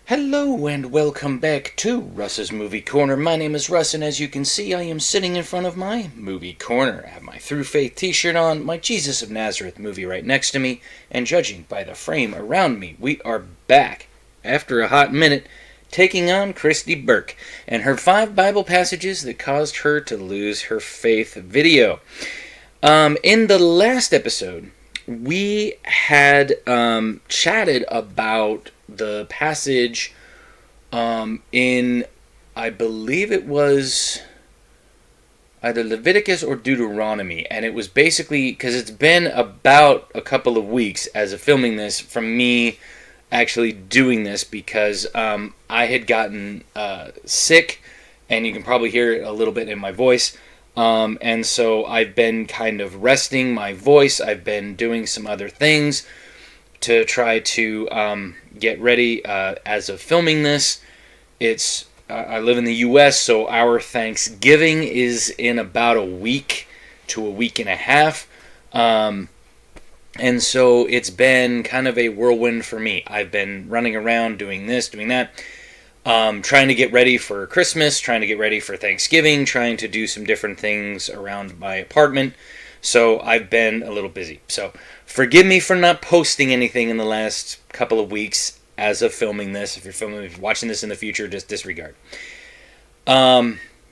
Hello and welcome back to Russ's Movie Corner. My name is Russ, and as you can see, I am sitting in front of my movie corner. I have my Through Faith t-shirt on, my Jesus of Nazareth movie right next to me, and judging by the frame around me, we are back, after a hot minute, taking on Kristi Burke and her 5 Bible passages that caused her to lose her faith video. In the last episode, we had chatted about the passage in, I believe it was either Leviticus or Deuteronomy, and it was basically, because it's been about a couple of weeks as of filming this from me actually doing this, because I had gotten sick, and you can probably hear it a little bit in my voice, and so I've been kind of resting my voice. I've been doing some other things to try to get ready as of filming this. I live in the U.S., so our Thanksgiving is in about a week to a week and a half. And so it's been kind of a whirlwind for me. I've been running around doing this, doing that, trying to get ready for Christmas, trying to get ready for Thanksgiving, trying to do some different things around my apartment. So I've been a little busy. So forgive me for not posting anything in the last couple of weeks as of filming this. If you're watching this in the future, just disregard.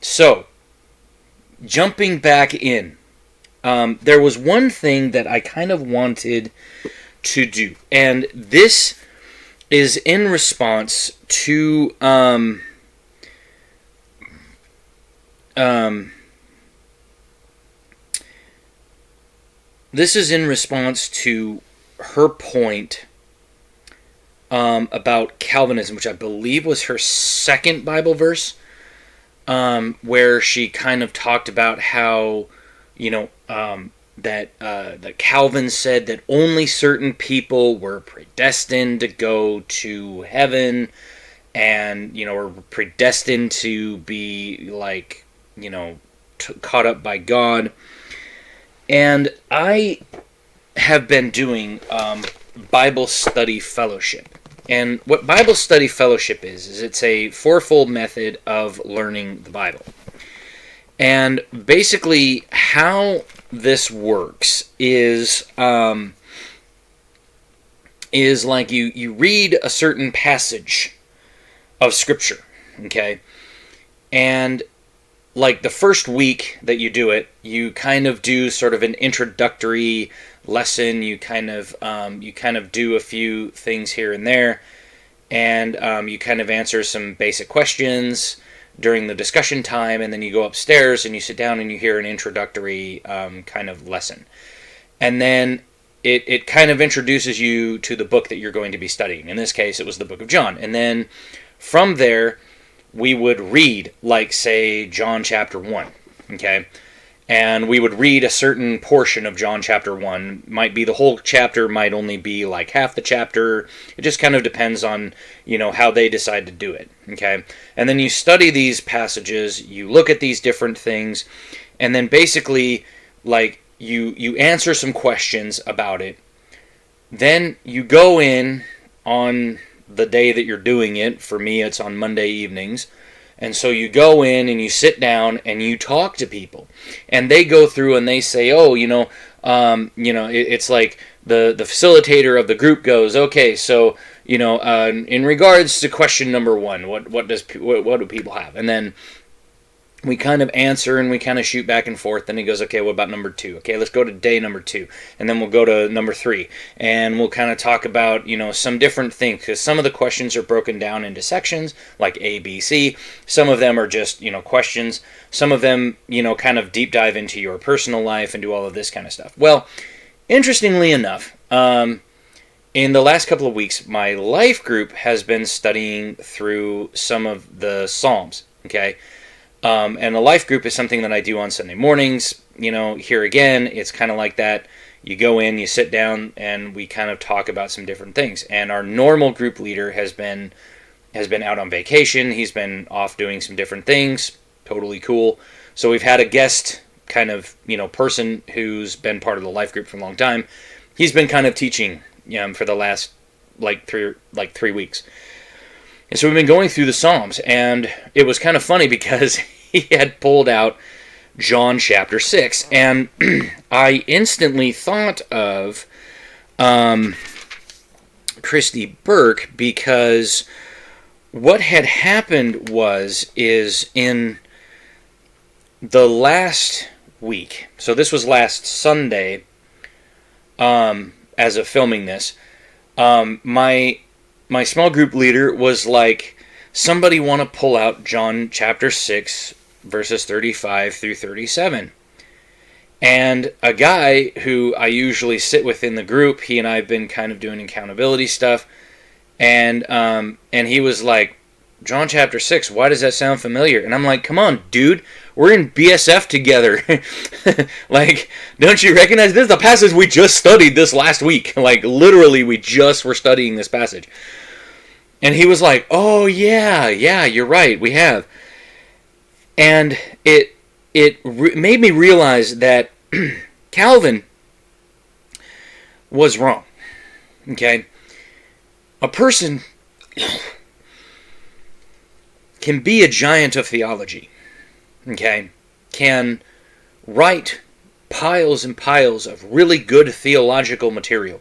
So jumping back in, there was one thing that I kind of wanted to do, and this is in response to this is in response to her point about Calvinism, which I believe was her second Bible verse, where she kind of talked about how, that Calvin said that only certain people were predestined to go to heaven, and, were predestined to be, caught up by God. And I have been doing Bible Study Fellowship. And what Bible Study Fellowship is it's a fourfold method of learning the Bible. And basically how this works is like you read a certain passage of Scripture, okay? And like the first week that you do it, you kind of do sort of an introductory lesson. You kind of do a few things here and there, and you kind of answer some basic questions during the discussion time, and then you go upstairs and you sit down and you hear an introductory kind of lesson. And then it kind of introduces you to the book that you're going to be studying. In this case, it was the book of John. And then from there, we would read, like, say, John chapter 1, okay? And we would read a certain portion of John chapter 1. Might be the whole chapter, might only be like half the chapter. It just kind of depends on, how they decide to do it, okay? And then you study these passages, you look at these different things, and then basically, like, you answer some questions about it. Then you go in on the day that you're doing it. For me, it's on Monday evenings. And so you go in and you sit down and you talk to people, and they go through and they say, it's like the facilitator of the group goes, okay, so in regards to question number 1, what do people have? And then we kind of answer and we kind of shoot back and forth. Then he goes, okay, what about number 2? Okay, let's go to day number 2. And then we'll go to number 3. And we'll kind of talk about, some different things. Because some of the questions are broken down into sections, like A, B, C. Some of them are just, questions. Some of them, kind of deep dive into your personal life and do all of this kind of stuff. Well, interestingly enough, in the last couple of weeks, my life group has been studying through some of the Psalms, okay? And a life group is something that I do on Sunday mornings. Here again, it's kind of like that. You go in, you sit down, and we kind of talk about some different things. And our normal group leader has been out on vacation. He's been off doing some different things. Totally cool. So we've had a guest kind of, person who's been part of the life group for a long time. He's been kind of teaching for the last 3 weeks. And so we've been going through the Psalms, and it was kind of funny because he had pulled out John chapter 6, and I instantly thought of Kristi Burke, because what had happened is in the last week, so this was last Sunday, as of filming this, my small group leader was like, somebody want to pull out John chapter 6, verses 35 through 37. And a guy who I usually sit with in the group, he and I have been kind of doing accountability stuff, and he was like, John chapter 6, why does that sound familiar? And I'm like, come on, dude, we're in BSF together. Like, don't you recognize this? The passage we just studied this last week. Like, literally, we just were studying this passage. And he was like, oh, yeah, you're right, we have. And it made me realize that Calvin was wrong. Okay? A person can be a giant of theology. Okay? Can write piles and piles of really good theological material,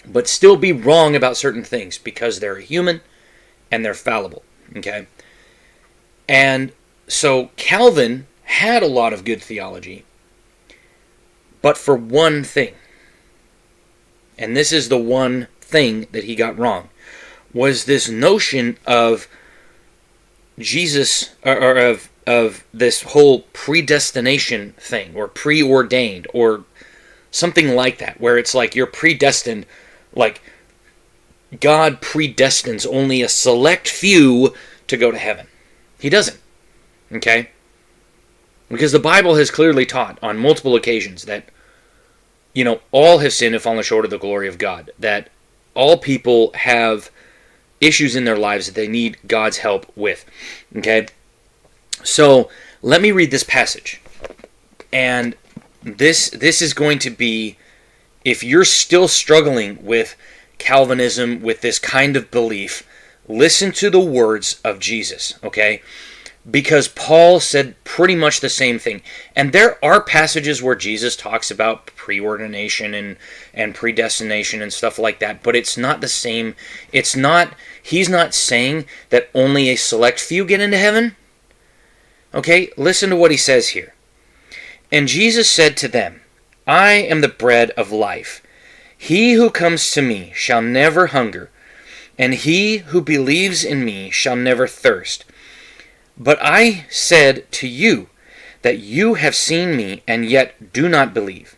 but still be wrong about certain things because they're human and they're fallible. Okay? And so Calvin had a lot of good theology, but for one thing, and this is the one thing that he got wrong, was this notion of Jesus, or of this whole predestination thing, or preordained, or something like that, where it's like you're predestined, like God predestines only a select few to go to heaven. He doesn't. Okay? Because the Bible has clearly taught on multiple occasions that, all have sinned and fallen short of the glory of God. That all people have issues in their lives that they need God's help with. Okay? So, let me read this passage. And this is going to be, if you're still struggling with Calvinism, with this kind of belief, listen to the words of Jesus, okay? Because Paul said pretty much the same thing. And there are passages where Jesus talks about preordination and predestination and stuff like that, but it's not the same. He's not saying that only a select few get into heaven. Okay, listen to what he says here. And Jesus said to them, I am the bread of life. He who comes to me shall never hunger, and he who believes in me shall never thirst. But I said to you that you have seen me and yet do not believe.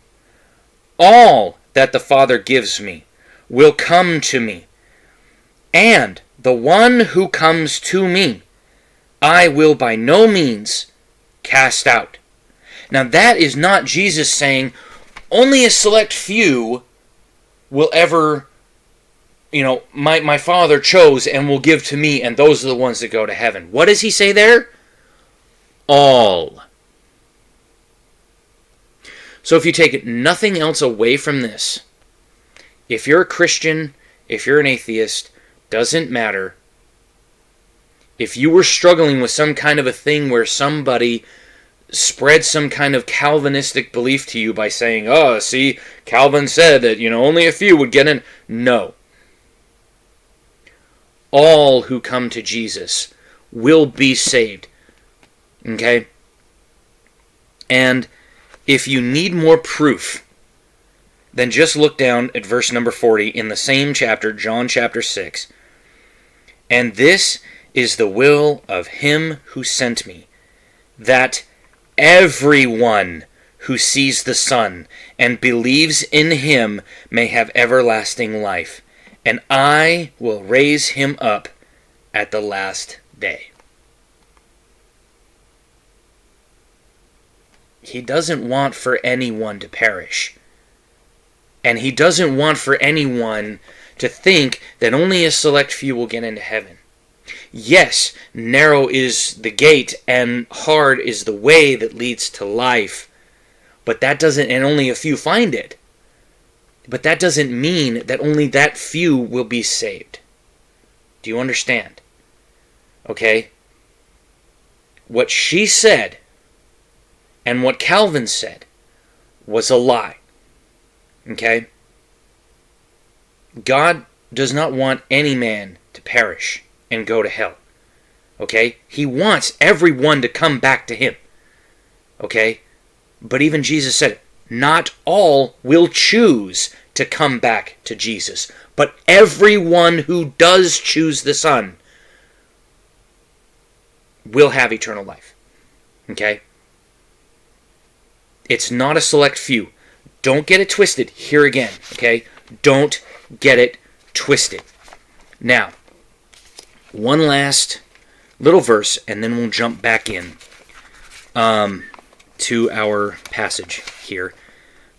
All that the Father gives me will come to me, and the one who comes to me I will by no means cast out. Now that is not Jesus saying only a select few will ever, my Father chose and will give to me, and those are the ones that go to heaven. What does he say there? All. So if you take nothing else away from this, if you're a Christian, if you're an atheist, doesn't matter. If you were struggling with some kind of a thing where somebody spread some kind of Calvinistic belief to you by saying, oh, see, Calvin said that, only a few would get in. No. All who come to Jesus will be saved. Okay? And if you need more proof, then just look down at verse number 40 in the same chapter, John chapter 6. And this is the will of him who sent me, that everyone who sees the Son and believes in him may have everlasting life, and I will raise him up at the last day. He doesn't want for anyone to perish. And he doesn't want for anyone to think that only a select few will get into heaven. Yes, narrow is the gate and hard is the way that leads to life. But that doesn't, and only a few find it. But that doesn't mean that only that few will be saved. Do you understand? Okay? What she said and what Calvin said was a lie. Okay? God does not want any man to perish and go to hell. Okay? He wants everyone to come back to him. Okay? But even Jesus said, not all will choose to come back to Jesus, but everyone who does choose the Son will have eternal life. Okay? It's not a select few. Don't get it twisted here again. Okay? Don't get it twisted. Now, one last little verse, and then we'll jump back in to our passage here.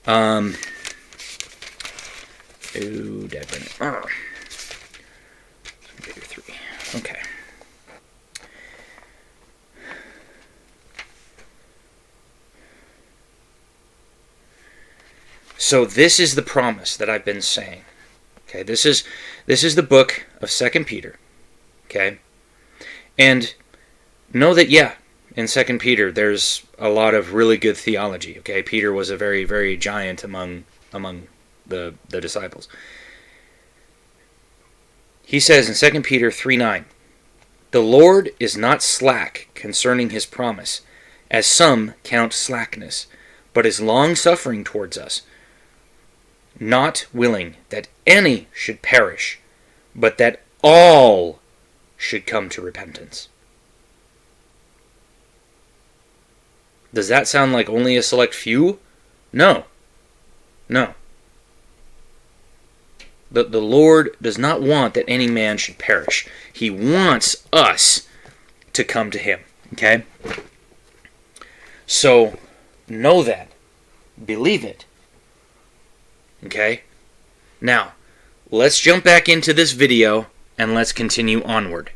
Dead minute. Bigger 3. Okay. So this is the promise that I've been saying. Okay, this is the book of 2 Peter. Okay? And know that, yeah, in 2 Peter there's a lot of really good theology. Okay? Peter was a very, very giant among the disciples. He says in 2 Peter 3:9, "The Lord is not slack concerning his promise, as some count slackness, but is long-suffering towards us, not willing that any should perish, but that all should come to repentance." Does that sound like only a select few? No. No. The Lord does not want that any man should perish. He wants us to come to him. Okay? So, know that. Believe it. Okay? Now, let's jump back into this video and let's continue onward.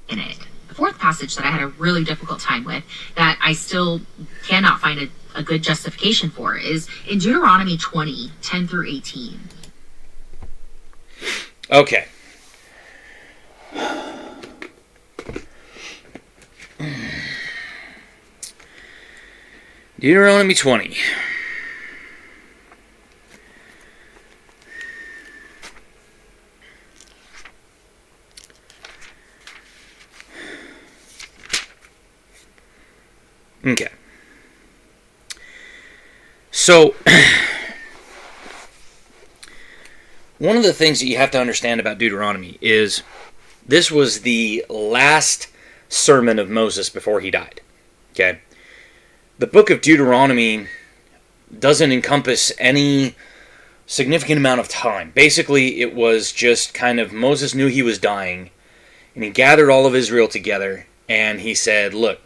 In it. The fourth passage that I had a really difficult time with, that I still cannot find a good justification for, is in Deuteronomy 20, 10 through 18. Okay. Deuteronomy 20. Okay. So, one of the things that you have to understand about Deuteronomy is this was the last sermon of Moses before he died. Okay? The book of Deuteronomy doesn't encompass any significant amount of time. Basically, it was just kind of Moses knew he was dying, and he gathered all of Israel together, and he said, look,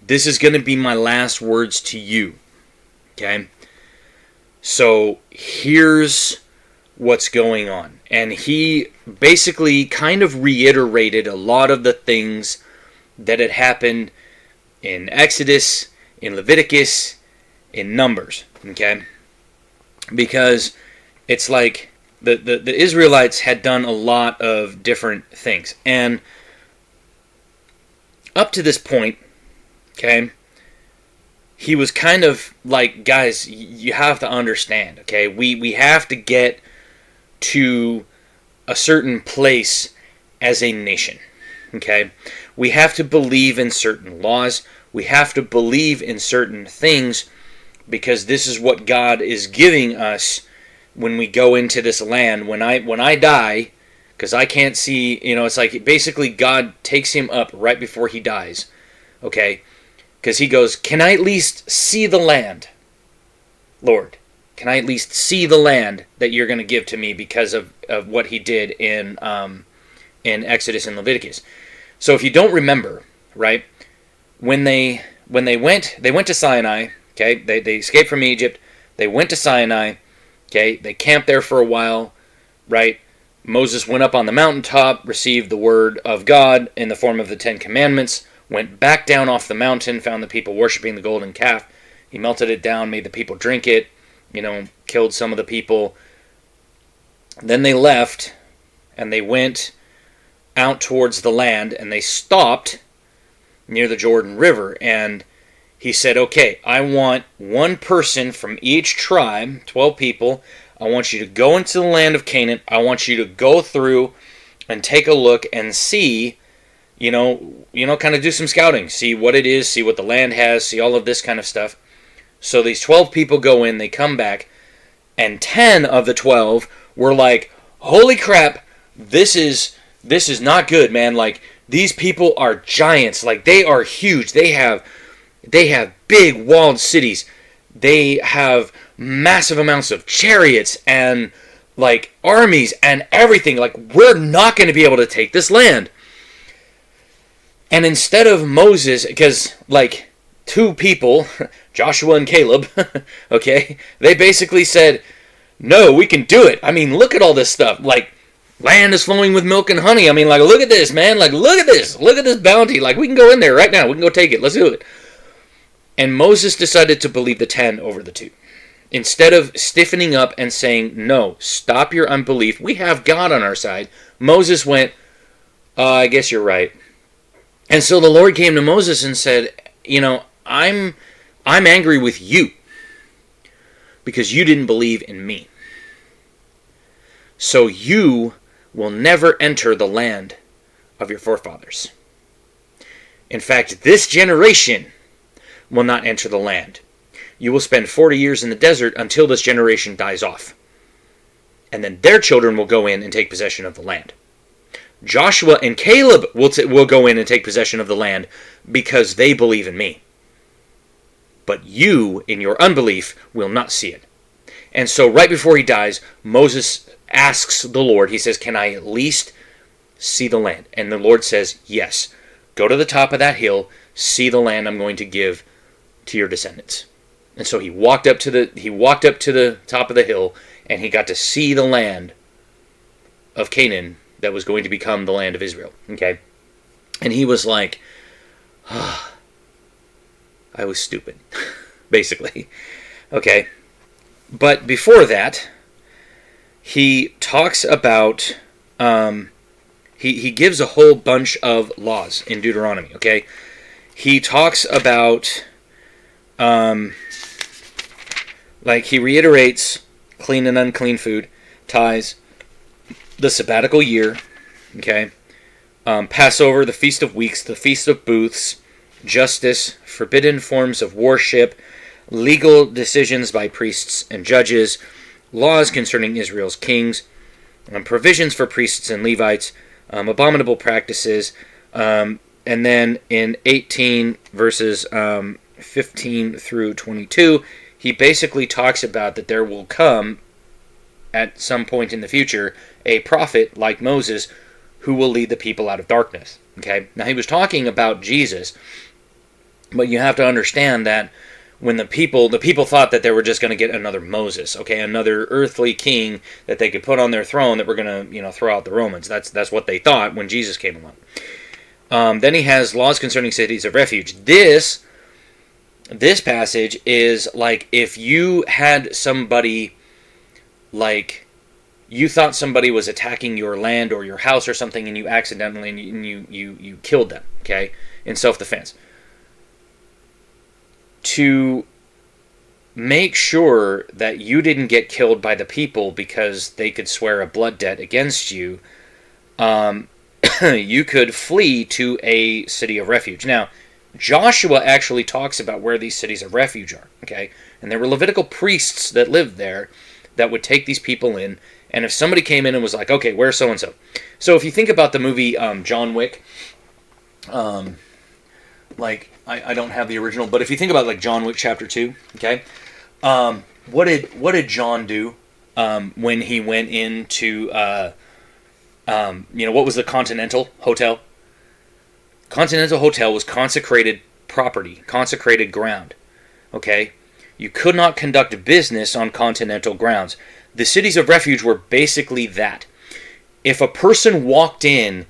this is going to be my last words to you. Okay? So, here's what's going on. And he basically kind of reiterated a lot of the things that had happened in Exodus, in Leviticus, in Numbers. Okay? Because it's like the Israelites had done a lot of different things. And up to this point, okay, he was kind of like, guys, you have to understand, okay? We have to get to a certain place as a nation, okay? We have to believe in certain laws. We have to believe in certain things because this is what God is giving us when we go into this land. When I die, because I can't see, it's like basically God takes him up right before he dies, okay? Because he goes, can I at least see the land, Lord? Can I at least see the land that you're going to give to me because of what he did in Exodus and Leviticus? So if you don't remember, right, when they went to Sinai, okay, they escaped from Egypt, they went to Sinai, okay, they camped there for a while, right? Moses went up on the mountaintop, received the word of God in the form of the 10 Commandments, went back down off the mountain, found the people worshiping the golden calf. He melted it down, made the people drink it, killed some of the people. Then they left, and they went out towards the land, and they stopped near the Jordan River, and he said, okay, I want one person from each tribe, 12 people. I want you to go into the land of Canaan. I want you to go through and take a look and see, kind of do some scouting, see what it is, see what the land has, see all of this kind of stuff. So these 12 people go in, they come back, and 10 of the 12 were like, holy crap, this is not good, man. Like, these people are giants. Like, they are huge. They have big walled cities. They have massive amounts of chariots and like armies and everything. Like, we're not going to be able to take this land. And instead of Moses, because like two people, Joshua and Caleb, okay, they basically said, no, we can do it. I mean, look at all this stuff. Like, land is flowing with milk and honey. I mean, like, look at this, man. Like, look at this. Look at this bounty. Like, we can go in there right now. We can go take it. Let's do it. And Moses decided to believe the 10 over the 2. Instead of stiffening up and saying, no, stop your unbelief, we have God on our side, Moses went, I guess you're right. And so the Lord came to Moses and said, I'm angry with you because you didn't believe in me. So you will never enter the land of your forefathers. In fact, this generation will not enter the land. You will spend 40 years in the desert until this generation dies off. And then their children will go in and take possession of the land. Joshua and Caleb will go in and take possession of the land because they believe in me. But you, in your unbelief, will not see it. And so right before he dies, Moses asks the Lord, he says, can I at least see the land? And the Lord says, yes. Go to the top of that hill, see the land I'm going to give to your descendants. And so he walked up to the top of the hill, and he got to see the land of Canaan that was going to become the land of Israel. Okay? And he was like, I was stupid, basically. Okay? But before that, he talks about, he gives a whole bunch of laws in Deuteronomy, okay? He talks about, he reiterates clean and unclean food, tithes, the sabbatical year, okay? Passover, the Feast of Weeks, the Feast of Booths, justice, forbidden forms of worship, legal decisions by priests and judges, laws concerning Israel's kings, provisions for priests and Levites, abominable practices, and then in 18 verses 15 through 22, he basically talks about that there will come, at some point in the future, a prophet like Moses who will lead the people out of darkness. Okay? Now, he was talking about Jesus, but you have to understand that when the people thought that they were just going to get another Moses, okay, another earthly king that they could put on their throne that were going to, throw out the Romans. That's what they thought when Jesus came along. Then he has laws concerning cities of refuge. This passage is like if you had somebody, like you thought somebody was attacking your land or your house or something, and you accidentally and you killed them, okay, in self-defense. To make sure that you didn't get killed by the people because they could swear a blood debt against you, you could flee to a city of refuge. Now, Joshua actually talks about where these cities of refuge are, okay? And there were Levitical priests that lived there that would take these people in, and if somebody came in and was like, okay, where's so-and-so? So if you think about the movie John Wick, I don't have the original, but if you think about like John Wick Chapter 2, okay, what did John do when he went into what was the Continental Hotel? Continental Hotel was consecrated property, consecrated ground. Okay, you could not conduct business on Continental grounds. The cities of refuge were basically that. If a person walked in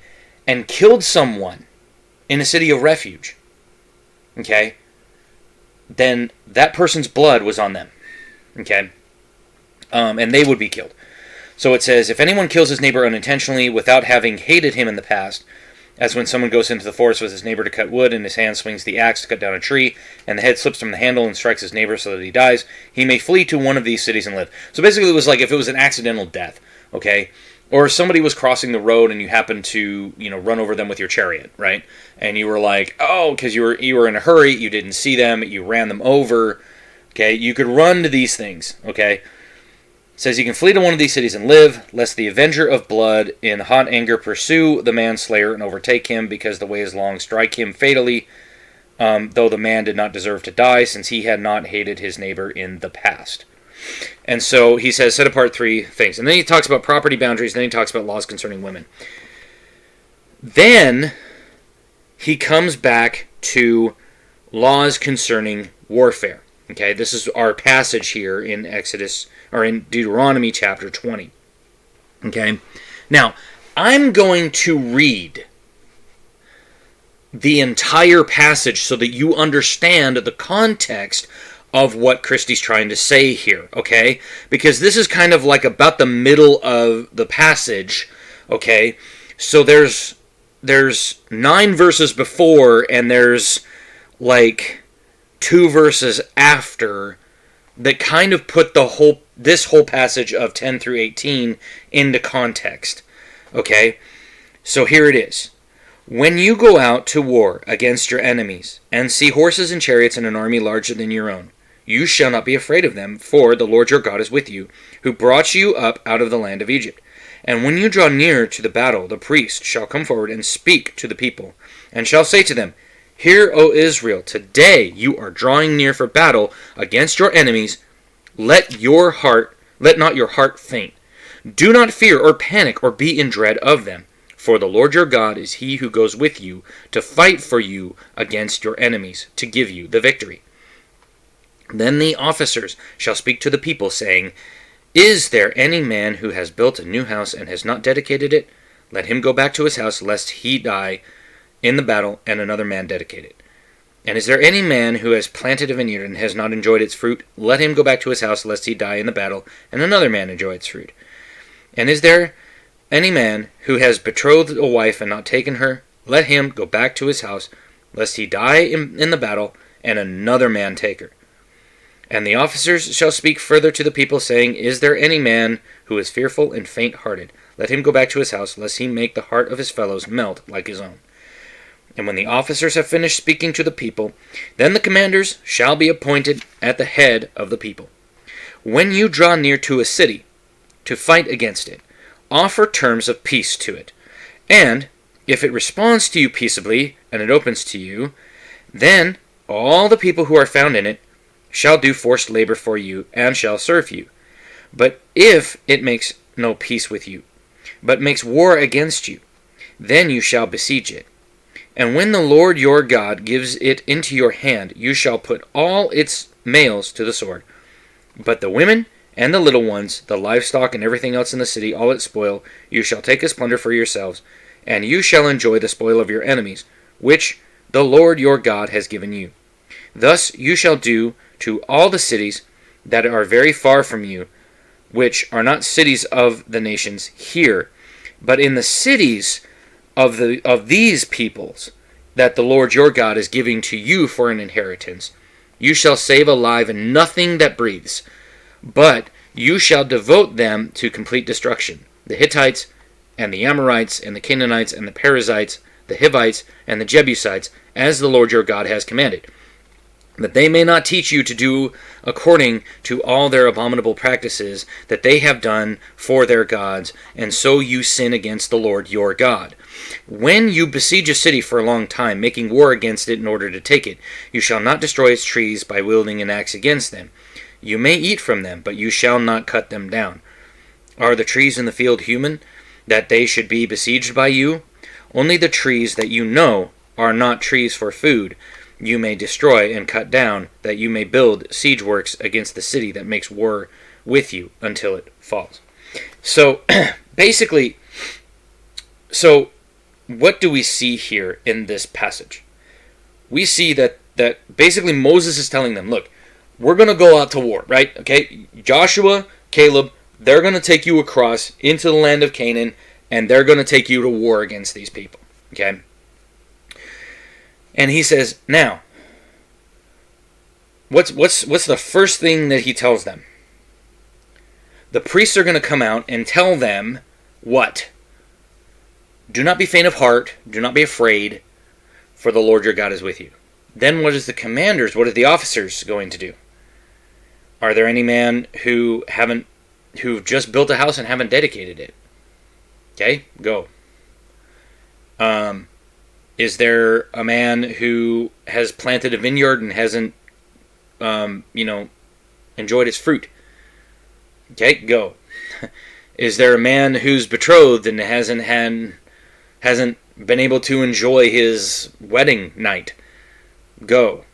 and killed someone in a city of refuge, okay, then that person's blood was on them, okay, and they would be killed. So it says, if anyone kills his neighbor unintentionally without having hated him in the past, as when someone goes into the forest with his neighbor to cut wood, and his hand swings the axe to cut down a tree, and the head slips from the handle and strikes his neighbor so that he dies, he may flee to one of these cities and live. So basically it was like if it was an accidental death, okay? Or somebody was crossing the road and you happened to, run over them with your chariot, right? And you were like, oh, because you were in a hurry, you didn't see them, you ran them over, okay? You could run to these things, okay? It says you can flee to one of these cities and live, lest the avenger of blood in hot anger pursue the manslayer and overtake him, because the way is long, strike him fatally, though the man did not deserve to die, since he had not hated his neighbor in the past. And so he says, set apart 3 things. And then he talks about property boundaries, and then he talks about laws concerning women. Then he comes back to laws concerning warfare. Okay, this is our passage here in Exodus, or in Deuteronomy chapter 20. Okay, now I'm going to read the entire passage so that you understand the context of what Kristi's trying to say here, okay? Because this is kind of like about the middle of the passage, okay? So there's 9 verses before, and there's like 2 verses after that kind of put this whole passage of 10 through 18 into context. Okay? So here it is. When you go out to war against your enemies, and see horses and chariots and an army larger than your own, you shall not be afraid of them, for the Lord your God is with you, who brought you up out of the land of Egypt. And when you draw near to the battle, the priest shall come forward and speak to the people, and shall say to them, Hear, O Israel, today you are drawing near for battle against your enemies. Let not your heart faint. Do not fear or panic or be in dread of them. For the Lord your God is he who goes with you to fight for you against your enemies, to give you the victory. Then the officers shall speak to the people, saying, Is there any man who has built a new house and has not dedicated it? Let him go back to his house, lest he die in the battle, and another man dedicate it. And is there any man who has planted a vineyard and has not enjoyed its fruit? Let him go back to his house, lest he die in the battle, and another man enjoy its fruit. And is there any man who has betrothed a wife and not taken her? Let him go back to his house, lest he die in the battle, and another man take her. And the officers shall speak further to the people, saying, Is there any man who is fearful and faint-hearted? Let him go back to his house, lest he make the heart of his fellows melt like his own. And when the officers have finished speaking to the people, then the commanders shall be appointed at the head of the people. When you draw near to a city to fight against it, offer terms of peace to it. And if it responds to you peaceably, and it opens to you, then all the people who are found in it shall do forced labor for you, and shall serve you. But if it makes no peace with you, but makes war against you, then you shall besiege it. And when the Lord your God gives it into your hand, you shall put all its males to the sword. But the women and the little ones, the livestock and everything else in the city, all its spoil, you shall take as plunder for yourselves, and you shall enjoy the spoil of your enemies, which the Lord your God has given you. Thus you shall do to all the cities that are very far from you, which are not cities of the nations here, but in the cities of these peoples that the Lord your God is giving to you for an inheritance. You shall save alive nothing that breathes, but you shall devote them to complete destruction. The Hittites, and the Amorites, and the Canaanites, and the Perizzites, the Hivites, and the Jebusites, as the Lord your God has commanded, that they may not teach you to do according to all their abominable practices that they have done for their gods, and so you sin against the Lord your God. When you besiege a city for a long time, making war against it in order to take it, you shall not destroy its trees by wielding an axe against them. You may eat from them, but you shall not cut them down. Are the trees in the field human, that they should be besieged by you? Only the trees that you know are not trees for food you may destroy and cut down, that you may build siege works against the city that makes war with you until it falls. So, basically, what do we see here in this passage? We see that basically Moses is telling them, look, we're going to go out to war, right? Okay, Joshua, Caleb, they're going to take you across into the land of Canaan, and they're going to take you to war against these people. Okay? And he says, now, what's the first thing that he tells them? The priests are going to come out and tell them what? Do not be faint of heart, do not be afraid, for the Lord your God is with you. Then what is the commanders, what are the officers going to do? Are there any man who've just built a house and haven't dedicated it? Okay, go. Is there a man who has planted a vineyard and hasn't, enjoyed its fruit? Okay, go. Is there a man who's betrothed and hasn't been able to enjoy his wedding night? Go.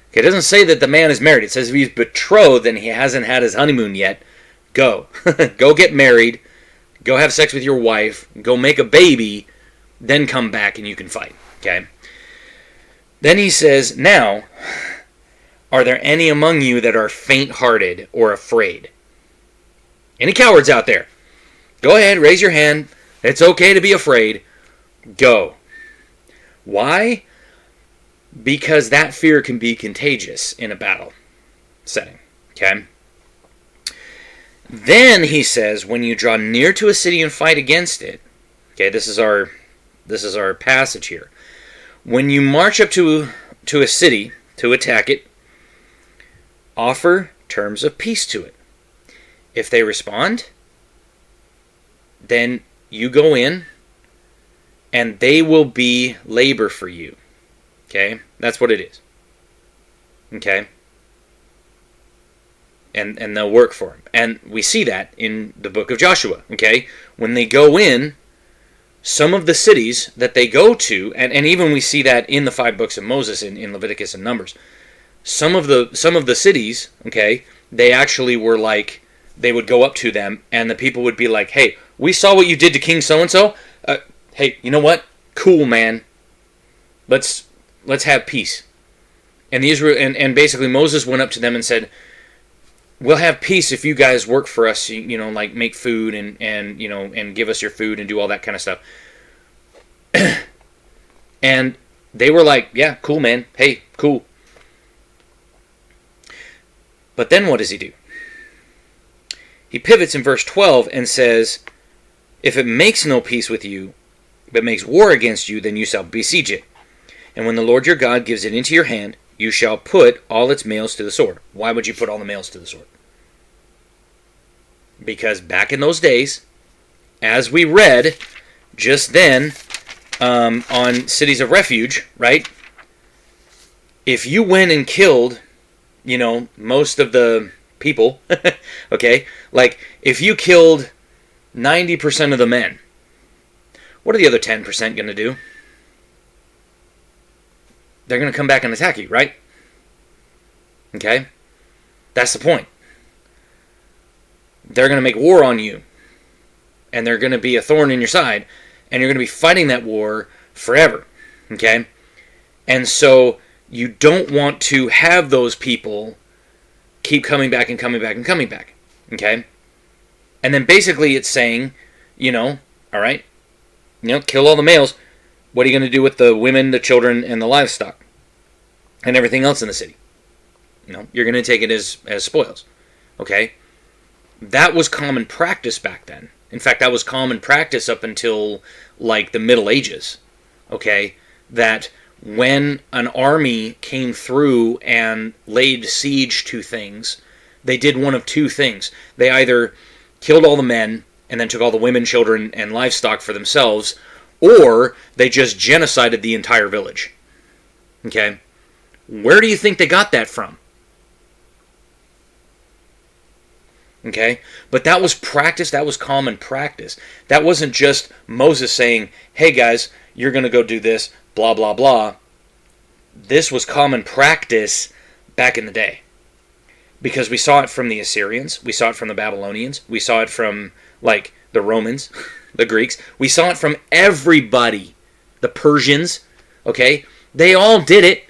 Okay, it doesn't say that the man is married. It says if he's betrothed and he hasn't had his honeymoon yet, go. Go get married. Go have sex with your wife. Go make a baby. Then come back and you can fight. Okay? Then he says, now, are there any among you that are faint-hearted or afraid? Any cowards out there? Go ahead, raise your hand. It's okay to be afraid. Go. Why? Because that fear can be contagious in a battle setting. Okay? Then he says, when you draw near to a city and fight against it, okay, this is our passage here. When you march up to a city to attack it, offer terms of peace to it. If they respond, then you go in and they will be labor for you. Okay? That's what it is. Okay? And they'll work for him. And we see that in the book of Joshua. Okay? When they go in, some of the cities that they go to, and even we see that in the 5 books of Moses in Leviticus and Numbers, some of the cities, okay, they actually were like, they would go up to them and the people would be like, hey, we saw what you did to King so-and-so. Hey, you know what? Cool, man. Let's have peace. And the Israel and basically Moses went up to them and said, we'll have peace if you guys work for us, like make food and give us your food and do all that kind of stuff. And they were like, yeah, cool, man. Hey, cool. But then what does he do? He pivots in verse 12 and says, if it makes no peace with you, but makes war against you, then you shall besiege it. And when the Lord your God gives it into your hand, you shall put all its males to the sword. Why would you put all the males to the sword? Because back in those days, as we read just then on Cities of Refuge, right? If you went and killed, most of the people, okay? Like, if you killed 90% of the men, what are the other 10% going to do? They're going to come back and attack you, right? Okay? That's the point. They're going to make war on you. And they're going to be a thorn in your side. And you're going to be fighting that war forever. Okay? And so you don't want to have those people keep coming back and coming back and coming back. Okay? And then basically it's saying, all right, kill all the males. What are you going to do with the women, the children, and the livestock? And everything else in the city? You're going to take it as spoils. Okay? That was common practice back then. In fact, that was common practice up until, like, the Middle Ages. Okay? That when an army came through and laid siege to things, they did one of two things. They either killed all the men and then took all the women, children, and livestock for themselves, or they just genocided the entire village. Okay? Where do you think they got that from? Okay? But that was practice. That was common practice. That wasn't just Moses saying, hey guys, you're going to go do this, blah, blah, blah. This was common practice back in the day. Because we saw it from the Assyrians. We saw it from the Babylonians. We saw it from, like, the Romans, the Greeks. We saw it from everybody. The Persians, okay? They all did it.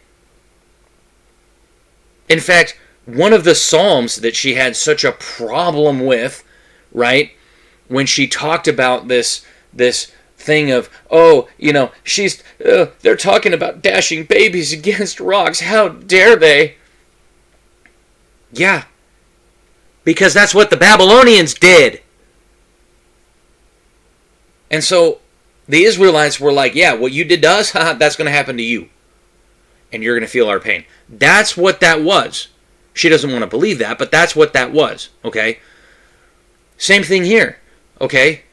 In fact, one of the Psalms that she had such a problem with right? When she talked about this thing of, oh, they're talking about dashing babies against rocks. How dare they? Yeah, because that's what the Babylonians did. And so the Israelites were like, yeah, what you did to us, that's going to happen to you. And you're going to feel our pain. That's what that was. She doesn't want to believe that, but that's what that was, okay? Same thing here, okay?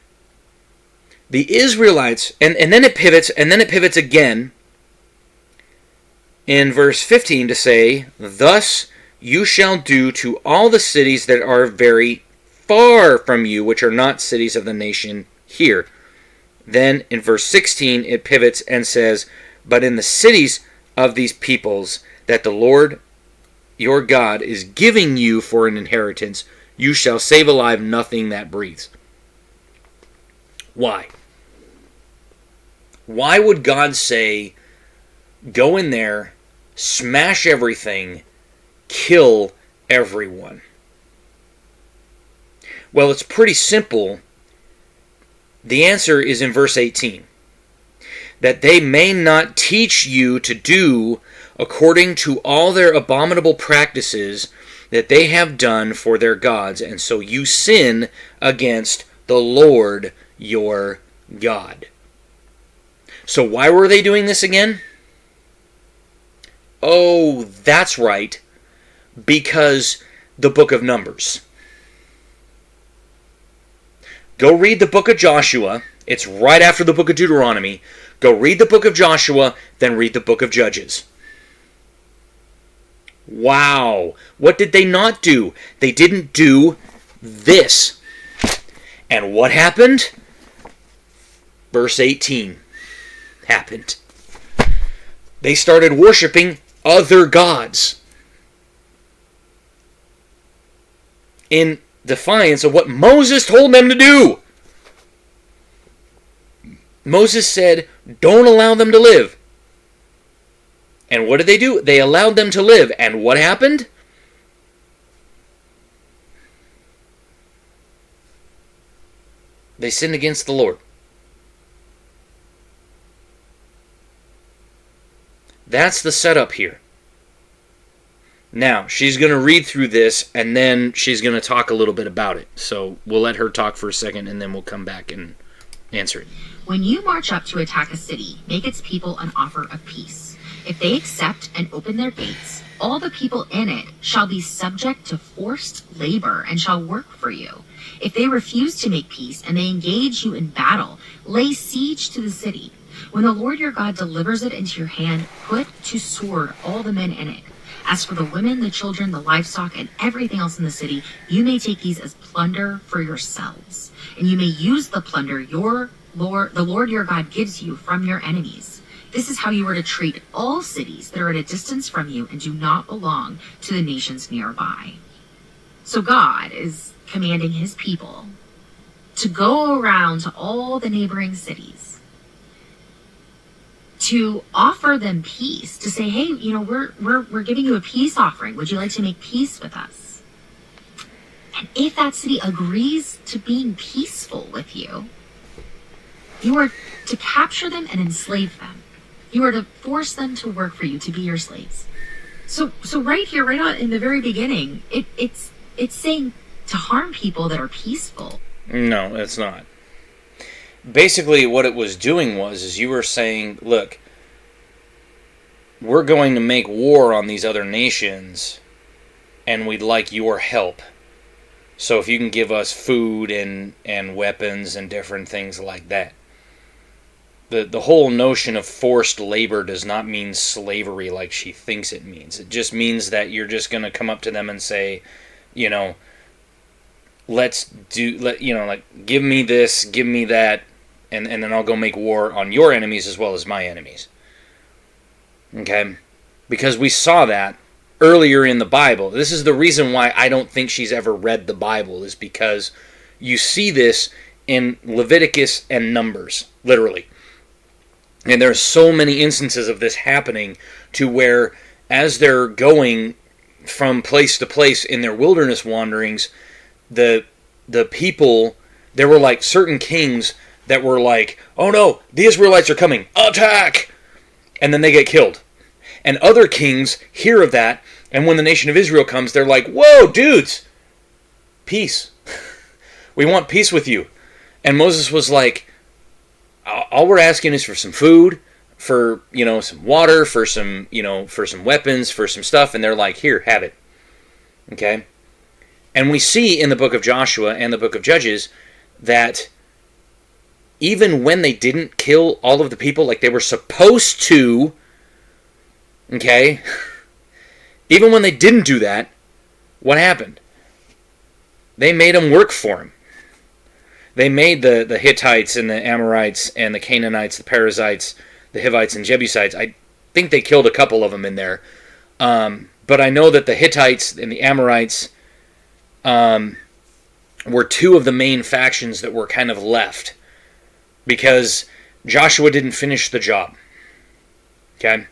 The Israelites, and then it pivots again in verse 15 to say, thus you shall do to all the cities that are very far from you, which are not cities of the nation here. Then in verse 16 it pivots and says, but in the cities of these peoples that the Lord your God is giving you for an inheritance, you shall save alive nothing that breathes. Why? Why would God say, go in there, smash everything, kill everyone? Well, it's pretty simple. The answer is in verse 18. That they may not teach you to do according to all their abominable practices that they have done for their gods, and so you sin against the Lord your God. So why were they doing this again? Oh, that's right. Because the book of Numbers. Go read the book of Joshua. It's right after the book of Deuteronomy. Go read the book of Joshua, then read the book of Judges. Wow. What did they not do? They didn't do this. And what happened? Verse 18 happened. They started worshiping other gods in defiance of what Moses told them to do. Moses said, don't allow them to live. And what did they do? They allowed them to live. And what happened? They sinned against the Lord. That's the setup here. Now, she's going to read through this, and then she's going to talk a little bit about it. So we'll let her talk for a second, and then we'll come back and answer it. When you march up to attack a city, make its people an offer of peace. If they accept and open their gates, all the people in it shall be subject to forced labor and shall work for you. If they refuse to make peace and they engage you in battle, lay siege to the city. When the Lord your God delivers it into your hand, put to sword all the men in it. As for the women, the children, the livestock, and everything else in the city, you may take these as plunder for yourselves. And you may use the plunder the Lord your God gives you from your enemies. This is how you are to treat all cities that are at a distance from you and do not belong to the nations nearby. So God is commanding his people to go around to all the neighboring cities, to offer them peace, to say, hey, we're giving you a peace offering. Would you like to make peace with us? And if that city agrees to being peaceful with you, you are to capture them and enslave them. You are to force them to work for you, to be your slaves. So right here, right on in the very beginning, it's saying to harm people that are peaceful. No, it's not. Basically, what it was doing is you were saying, look, we're going to make war on these other nations, and we'd like your help. So if you can give us food and weapons and different things like that. The whole notion of forced labor does not mean slavery like she thinks it means. It just means that you're just going to come up to them and say, give me this, give me that, and then I'll go make war on your enemies as well as my enemies. Okay? Because we saw that earlier in the Bible. This is the reason why I don't think she's ever read the Bible, is because you see this in Leviticus and Numbers, literally. And there's so many instances of this happening to where as they're going from place to place in their wilderness wanderings, the the people, there were like certain kings that were like, oh no, the Israelites are coming, attack! And then they get killed. And other kings hear of that, and when the nation of Israel comes, they're like, whoa, dudes, peace. We want peace with you. And Moses was like, all we're asking is for some food, for, some water, for some, for some weapons, for some stuff. And they're like, here, have it. Okay? And we see in the book of Joshua and the book of Judges that even when they didn't kill all of the people like they were supposed to, okay, even when they didn't do that, what happened? They made them work for them. They made the Hittites and the Amorites and the Canaanites, the Perizzites, the Hivites and Jebusites. I think they killed a couple of them in there. But I know that the Hittites and the Amorites were two of the main factions that were kind of left because Joshua didn't finish the job. Okay?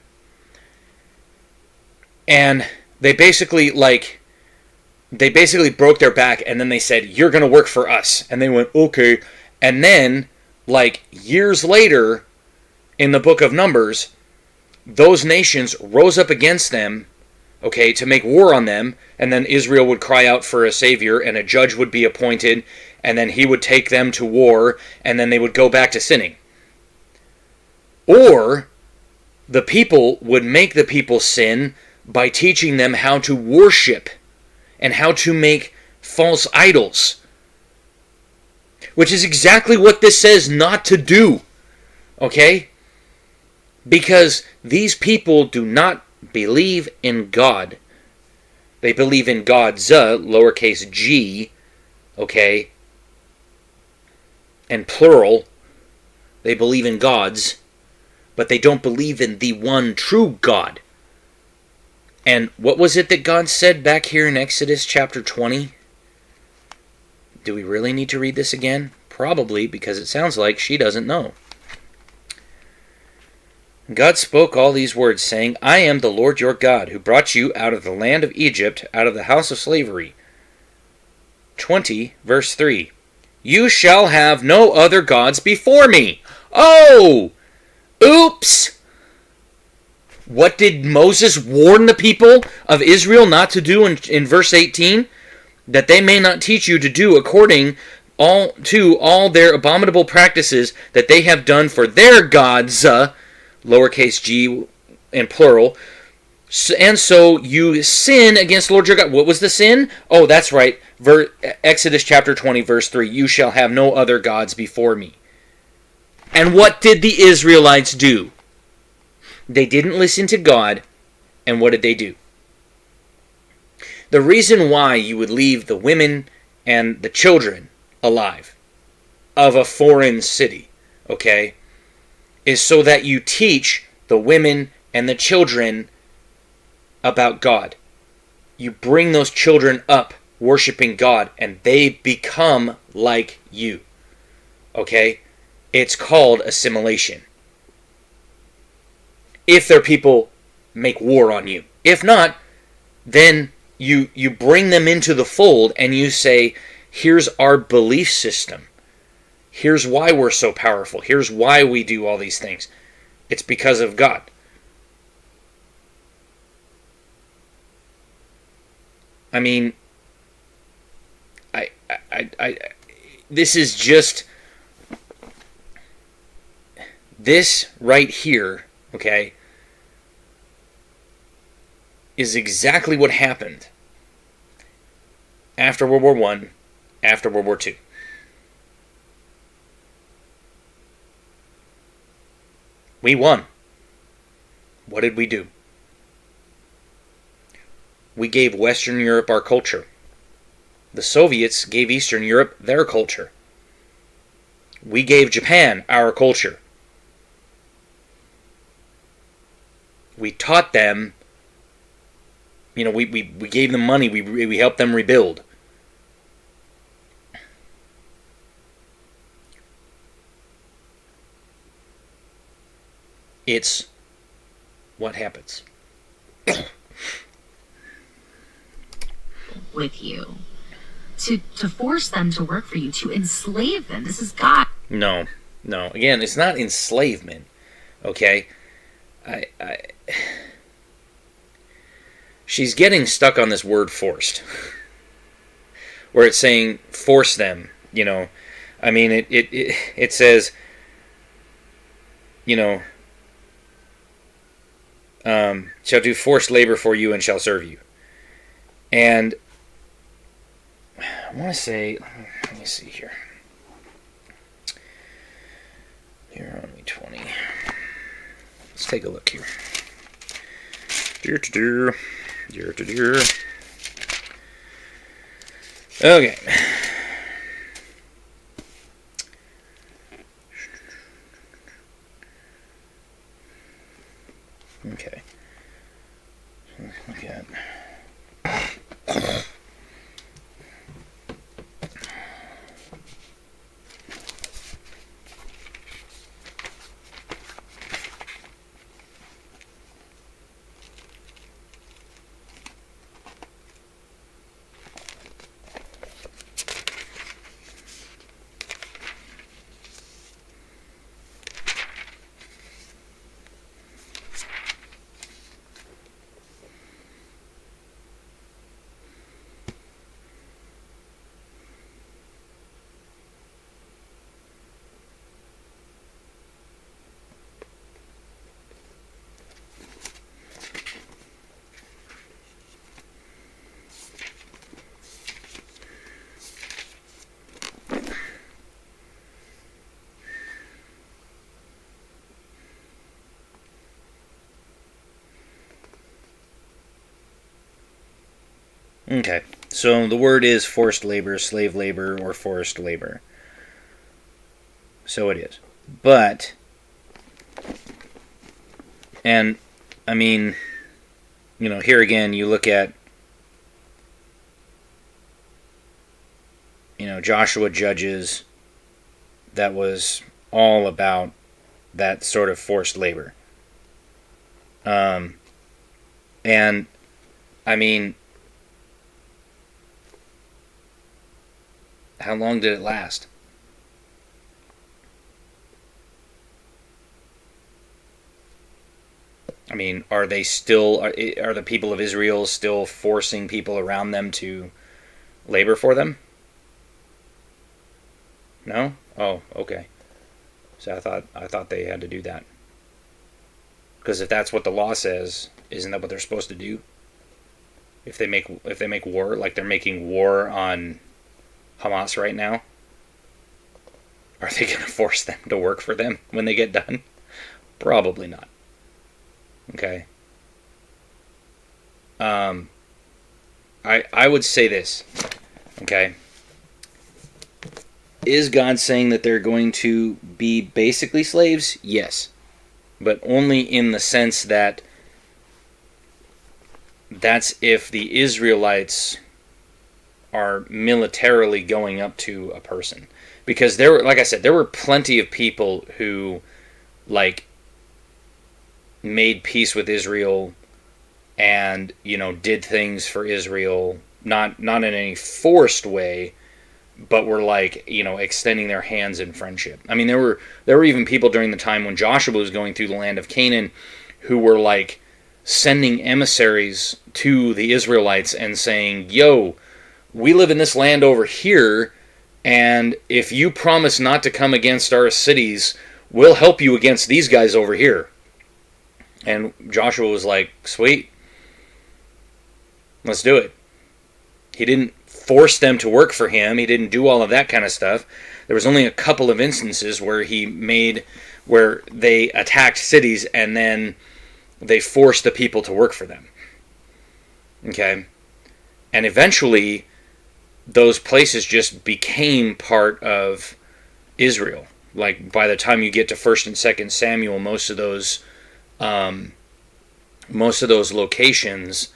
And they basically broke their back, and then they said, you're going to work for us. And they went, okay. And then, years later, in the book of Numbers, those nations rose up against them, okay, to make war on them, and then Israel would cry out for a savior, and a judge would be appointed, and then he would take them to war, and then they would go back to sinning. Or the people would make the people sin by teaching them how to worship and how to make false idols, which is exactly what this says not to do, okay? Because these people do not believe in God. They believe in God's, lowercase g, okay, and plural. They believe in gods, but they don't believe in the one true God. And what was it that God said back here in Exodus chapter 20? Do we really need to read this again? Probably, because it sounds like she doesn't know. God spoke all these words, saying, I am the Lord your God, who brought you out of the land of Egypt, out of the house of slavery. 20, verse 3. You shall have no other gods before me. Oh! Oops! What did Moses warn the people of Israel not to do in verse 18? That they may not teach you to do according to all their abominable practices that they have done for their gods, lowercase g and plural, and so you sin against the Lord your God. What was the sin? Oh, that's right. Exodus chapter 20, verse 3. You shall have no other gods before me. And what did the Israelites do? They didn't listen to God, and what did they do? The reason why you would leave the women and the children alive of a foreign city, okay, is so that you teach the women and the children about God. You bring those children up worshiping God, and they become like you, okay? It's called assimilation. If their people make war on you. If not, then you bring them into the fold and you say, here's our belief system. Here's why we're so powerful. Here's why we do all these things. It's because of God. I mean, this is just, this right here, okay, is exactly what happened after World War I, after World War II. We won. What did we do? We gave Western Europe our culture. The Soviets gave Eastern Europe their culture. We gave Japan our culture. We taught them, we gave them money, we helped them rebuild. It's what happens. With you. to force them to work for you, to enslave them. This is God. No. Again, it's not enslavement. Okay? She's getting stuck on this word forced. Where it's saying force them, you know. I mean, it says, you know, shall do forced labor for you and shall serve you. And I want to say, let me see here. Deuteronomy 20. Let's take a look here. Okay. Okay. Look at. Okay, so the word is forced labor, slave labor, or forced labor. So it is. But, and, I mean, you know, here again, you look at, you know, Joshua Judges, that was all about that sort of forced labor. And, I mean, how long did it last? I mean, are they still, are the people of Israel still forcing people around them to labor for them? No? Oh, okay. So I thought they had to do that. Because if that's what the law says, isn't that what they're supposed to do? If they make war, like they're making war on Hamas right now, are they going to force them to work for them when they get done? Probably not. Okay. I would say this. Okay. Is God saying that they're going to be basically slaves? Yes. But only in the sense that that's if the Israelites are militarily going up to a person. Because there were, like I said, there were plenty of people who, like, made peace with Israel and, you know, did things for Israel, not in any forced way, but were, like, you know, extending their hands in friendship. I mean, there were even people during the time when Joshua was going through the land of Canaan who were, like, sending emissaries to the Israelites and saying, yo, we live in this land over here, and if you promise not to come against our cities, we'll help you against these guys over here. And Joshua was like, sweet, let's do it. He didn't force them to work for him. He didn't do all of that kind of stuff. There was only a couple of instances where where they attacked cities and then they forced the people to work for them. Okay? And eventually, those places just became part of Israel. Like, by the time you get to 1st and 2nd Samuel, most of those locations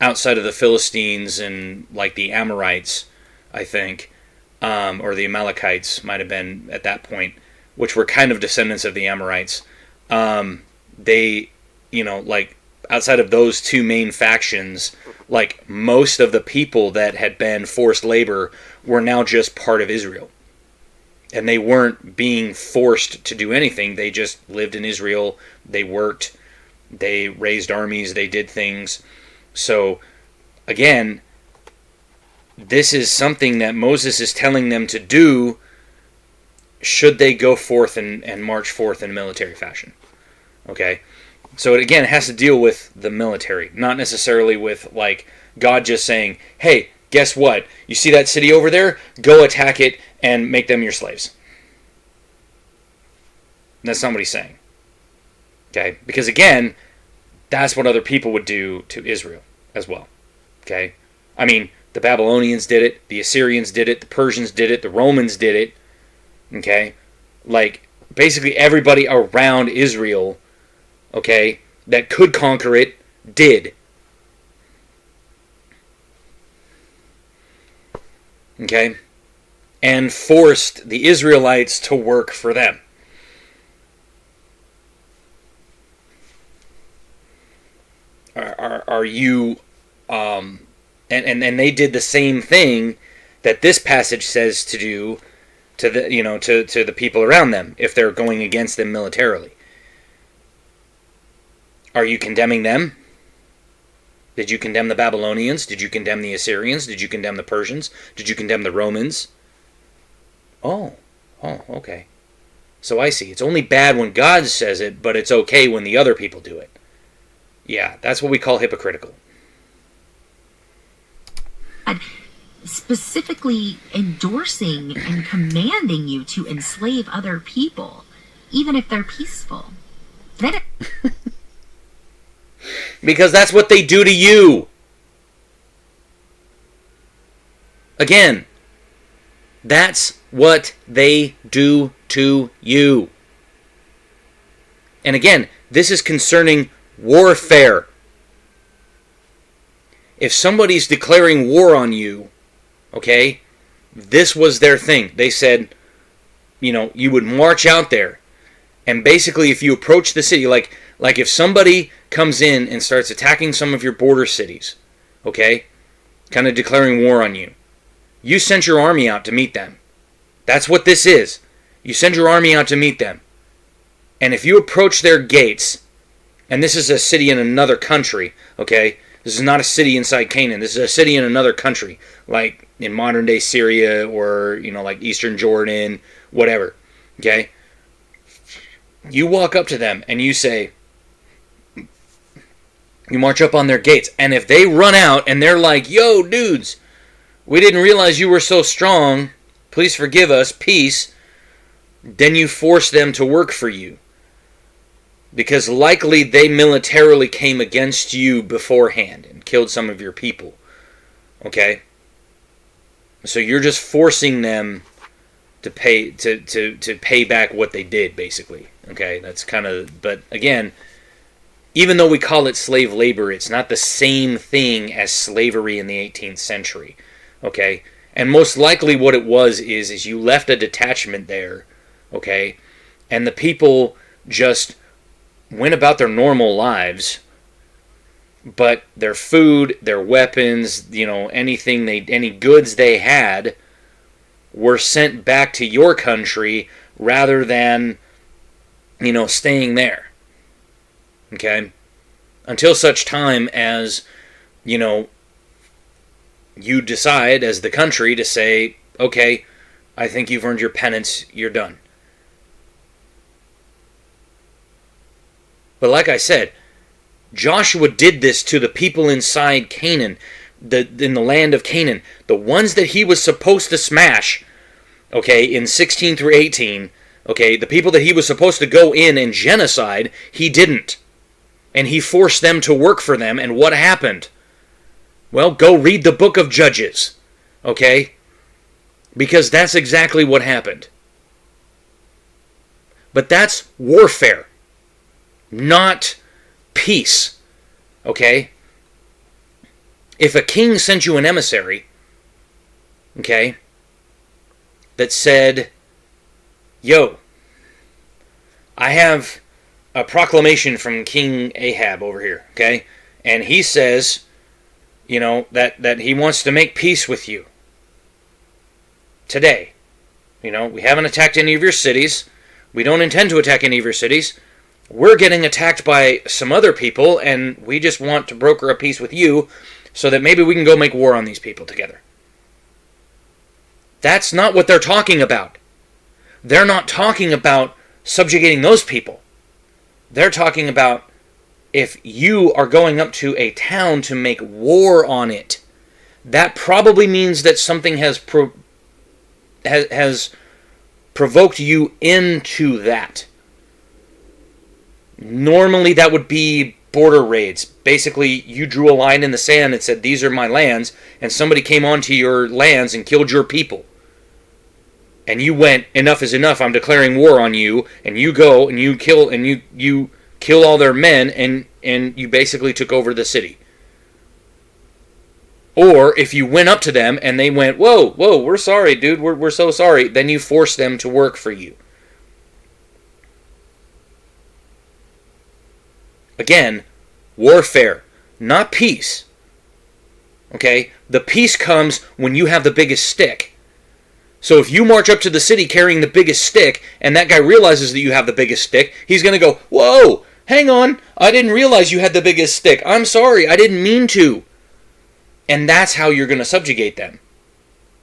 outside of the Philistines and, like, the Amorites, I think, or the Amalekites might have been at that point, which were kind of descendants of the Amorites, they, you know, like, outside of those two main factions, like most of the people that had been forced labor were now just part of Israel. And they weren't being forced to do anything. They just lived in Israel. They worked. They raised armies. They did things. So, again, this is something that Moses is telling them to do should they go forth and march forth in military fashion. Okay? So, it has to deal with the military, not necessarily with, like, God just saying, hey, guess what? You see that city over there? Go attack it and make them your slaves. That's not what he's saying. Okay? Because, again, that's what other people would do to Israel as well. Okay? I mean, the Babylonians did it, the Assyrians did it, the Persians did it, the Romans did it. Okay? Like, basically everybody around Israel, okay, that could conquer it, did. Okay? And forced the Israelites to work for them. Are you... And they did the same thing that this passage says to do to the to the people around them if they're going against them militarily. Are you condemning them? Did you condemn the Babylonians? Did you condemn the Assyrians? Did you condemn the Persians? Did you condemn the Romans? Oh, okay. So I see. It's only bad when God says it, but it's okay when the other people do it. Yeah, that's what we call hypocritical. Specifically endorsing and commanding you to enslave other people, even if they're peaceful. Then because that's what they do to you. Again, that's what they do to you. And again, this is concerning warfare. If somebody's declaring war on you, okay, this was their thing. They said, you would march out there. And basically, if you approach the city, like if somebody comes in and starts attacking some of your border cities, okay, kind of declaring war on you, you sent your army out to meet them. That's what this is. You send your army out to meet them. And if you approach their gates, and this is a city in another country, okay, this is not a city inside Canaan. This is a city in another country, like in modern-day Syria or, like Eastern Jordan, whatever, okay? You walk up to them and you say, you march up on their gates. And if they run out and they're like, yo, dudes, we didn't realize you were so strong. Please forgive us. Peace. Then you force them to work for you. Because likely they militarily came against you beforehand and killed some of your people. Okay? So you're just forcing them to pay to pay back what they did, basically. Okay? That's kind of... But again, even though we call it slave labor, it's not the same thing as slavery in the 18th century. Okay? And most likely what it was is you left a detachment there. Okay? And the people just went about their normal lives, but their food, their weapons, any goods they had were sent back to your country rather than, staying there. Okay? Until such time as, you decide as the country to say, okay, I think you've earned your penance, you're done. But like I said, Joshua did this to the people inside Canaan, in the land of Canaan. The ones that he was supposed to smash, okay, in 16 through 18, okay, the people that he was supposed to go in and genocide, he didn't. And he forced them to work for them, and what happened? Well, go read the book of Judges, okay? Because that's exactly what happened. But that's warfare. Not peace. Okay? If a king sent you an emissary, okay, that said, yo, I have a proclamation from King Ahab over here, okay? And he says, that he wants to make peace with you. Today. We haven't attacked any of your cities. We don't intend to attack any of your cities. We're getting attacked by some other people, and we just want to broker a peace with you so that maybe we can go make war on these people together. That's not what they're talking about. They're not talking about subjugating those people. They're talking about if you are going up to a town to make war on it, that probably means that something has provoked you into that. Normally that would be border raids. Basically, you drew a line in the sand and said, these are my lands, and somebody came onto your lands and killed your people. And you went, enough is enough, I'm declaring war on you, and you go and you kill all their men, and you basically took over the city. Or if you went up to them and they went, whoa, we're sorry, dude, we're so sorry, then you force them to work for you. Again, warfare, not peace. Okay? The peace comes when you have the biggest stick. So if you march up to the city carrying the biggest stick, and that guy realizes that you have the biggest stick, he's going to go, whoa, hang on, I didn't realize you had the biggest stick. I'm sorry, I didn't mean to. And that's how you're going to subjugate them.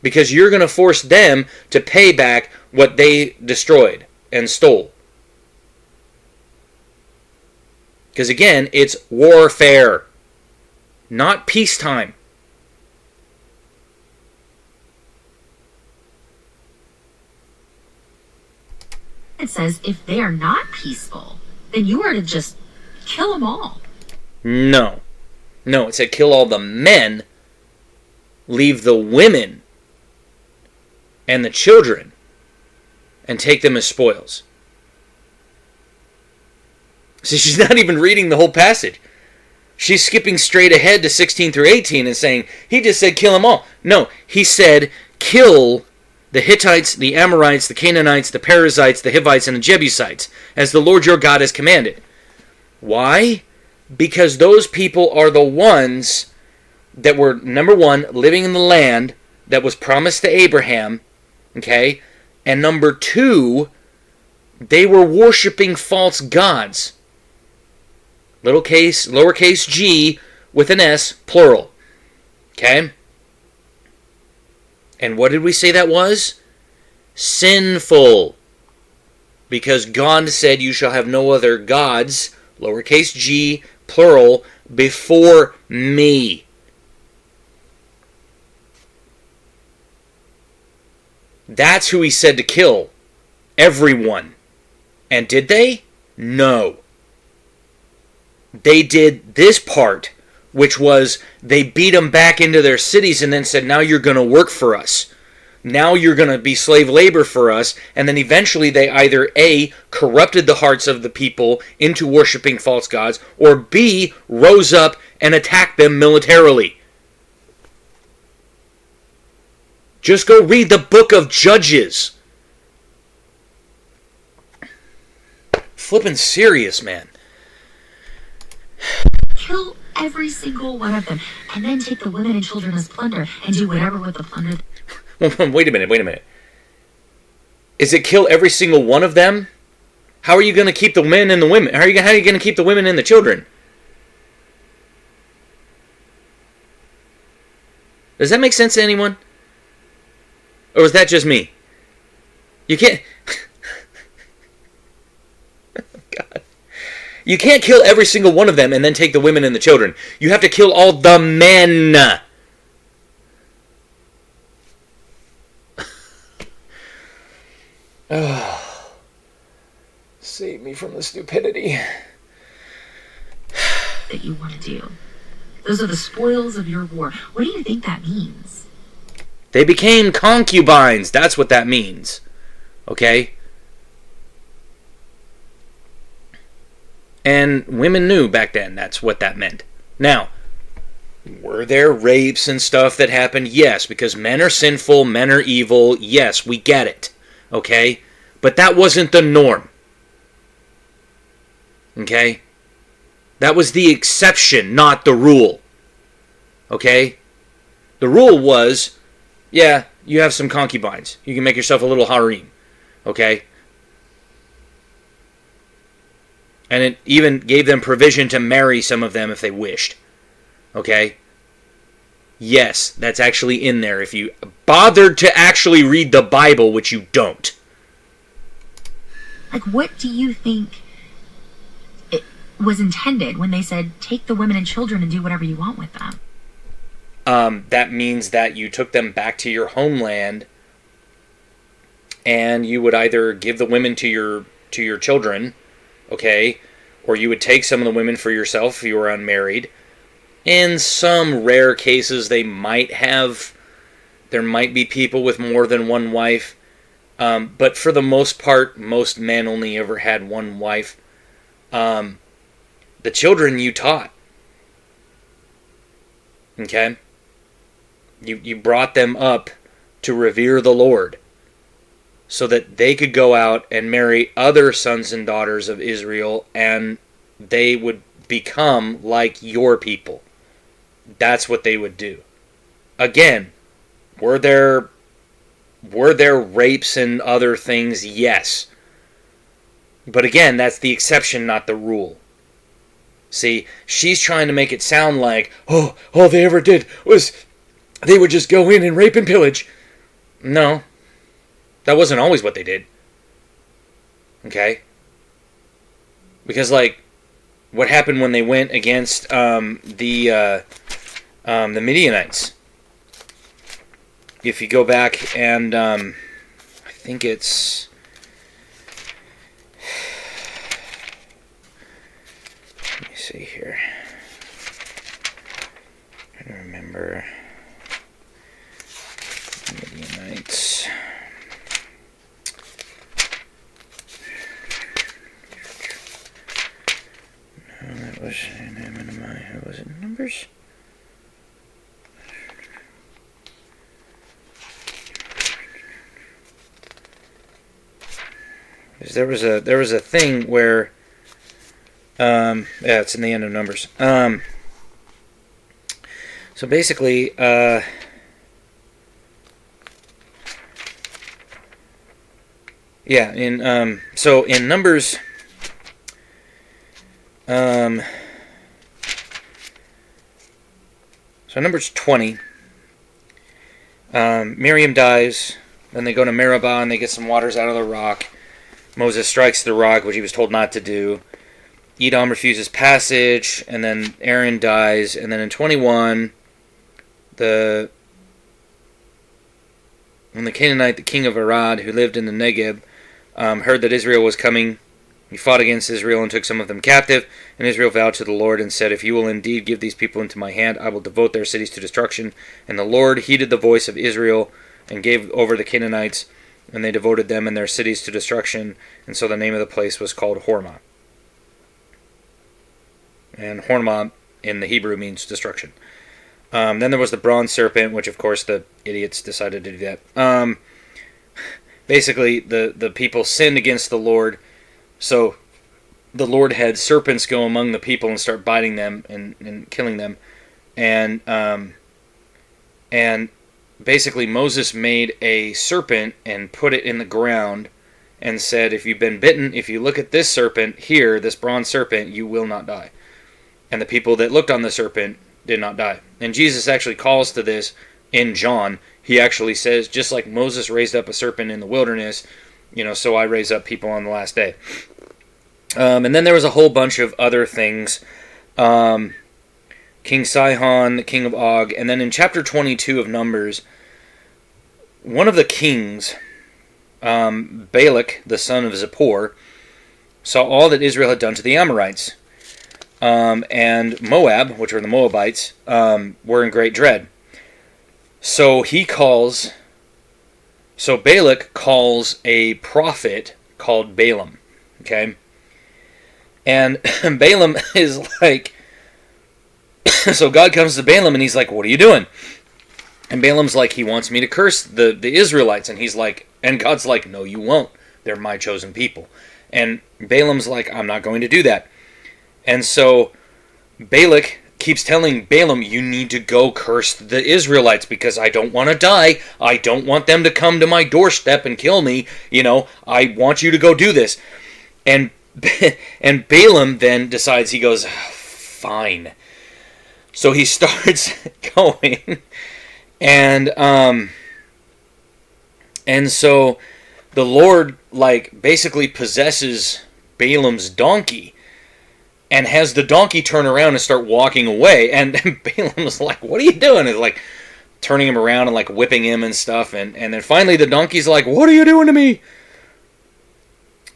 Because you're going to force them to pay back what they destroyed and stole. Because again, it's warfare, not peacetime. It says if they are not peaceful, then you are to just kill them all. No, it said kill all the men, leave the women and the children, and take them as spoils. See, she's not even reading the whole passage. She's skipping straight ahead to 16 through 18 and saying, he just said kill them all. No, he said kill the Hittites, the Amorites, the Canaanites, the Perizzites, the Hivites, and the Jebusites, as the Lord your God has commanded. Why? Because those people are the ones that were, number one, living in the land that was promised to Abraham, okay? And number two, they were worshiping false gods. Lowercase g with an S, plural. Okay? And what did we say that was? Sinful. Because God said you shall have no other gods, lowercase g, plural, before me. That's who he said to kill. Everyone. And did they? No. They did this part, which was they beat them back into their cities and then said, now you're going to work for us. Now you're going to be slave labor for us. And then eventually they either A, corrupted the hearts of the people into worshiping false gods, or B, rose up and attacked them militarily. Just go read the book of Judges. Flippin' serious, man. Kill every single one of them, and then take the women and children as plunder, and do whatever with the plunder. Wait a minute. Is it kill every single one of them? How are you going to keep the men and the women? How are you going to keep the women and the children? Does that make sense to anyone? Or is that just me? You can't... God. You can't kill every single one of them and then take the women and the children. You have to kill all the men. Oh, save me from the stupidity. That you want to do. Those are the spoils of your war. What do you think that means? They became concubines. That's what that means. Okay? And women knew back then that's what that meant. Now, were there rapes and stuff that happened? Yes, because men are sinful, men are evil. Yes, we get it. Okay? But that wasn't the norm. Okay? That was the exception, not the rule. Okay? The rule was, yeah, you have some concubines. You can make yourself a little harem. Okay? And it even gave them provision to marry some of them if they wished. Okay? Yes, that's actually in there if you bothered to actually read the Bible, which you don't. Like, what do you think it was intended when they said, take the women and children and do whatever you want with them? That means that you took them back to your homeland, and you would either give the women to your children, okay, or you would take some of the women for yourself if you were unmarried. In some rare cases, there might be people with more than one wife, but for the most part, most men only ever had one wife. The children you taught, okay? You brought them up to revere the Lord so that they could go out and marry other sons and daughters of Israel, and they would become like your people. That's what they would do. Again, were there rapes and other things? Yes. But again, that's the exception, not the rule. See, she's trying to make it sound like, oh, all they ever did was they would just go in and rape and pillage. No. That wasn't always what they did. Okay? Because, like, what happened when they went against the Midianites? If you go back and I think it's... Let me see here. I'm trying to remember... Midianites. No, that was was it Numbers? Because there was a thing where yeah, it's in the end of Numbers. So basically yeah, in Numbers, so Numbers 20, Miriam dies, then they go to Meribah and they get some waters out of the rock. Moses strikes the rock, which he was told not to do. Edom refuses passage, and then Aaron dies, and then in 21, when the Canaanite, the king of Arad, who lived in the Negeb, heard that Israel was coming, he fought against Israel and took some of them captive. And Israel vowed to the Lord and said, if you will indeed give these people into my hand, I will devote their cities to destruction. And the Lord heeded the voice of Israel and gave over the Canaanites, and they devoted them and their cities to destruction. And so the name of the place was called Hormah. And Hormah in the Hebrew means destruction. Then there was the bronze serpent, which of course the idiots decided to do that. Basically, the people sinned against the Lord, so the Lord had serpents go among the people and start biting them and killing them. And basically Moses made a serpent and put it in the ground and said, if you've been bitten, if you look at this serpent here, this bronze serpent, you will not die. And the people that looked on the serpent did not die. And Jesus actually calls to this in John. He actually says, just like Moses raised up a serpent in the wilderness, so I raise up people on the last day. And then there was a whole bunch of other things. King Sihon, the king of Og. And then in chapter 22 of Numbers, one of the kings, Balak, the son of Zippor, saw all that Israel had done to the Amorites. And Moab, which were the Moabites, were in great dread. So Balak calls a prophet called Balaam, okay? And Balaam is like, so God comes to Balaam and he's like, what are you doing? And Balaam's like, he wants me to curse the Israelites. And he's like, and God's like, no, you won't. They're my chosen people. And Balaam's like, I'm not going to do that. And so Balak keeps telling Balaam, you need to go curse the Israelites because I don't want to die. I don't want them to come to my doorstep and kill me. I want you to go do this. And Balaam then decides, he goes, fine. So he starts going. And so the Lord, basically possesses Balaam's donkey and has the donkey turn around and start walking away. And Balaam was like, what are you doing? And turning him around and whipping him and stuff. And then finally the donkey's like, what are you doing to me?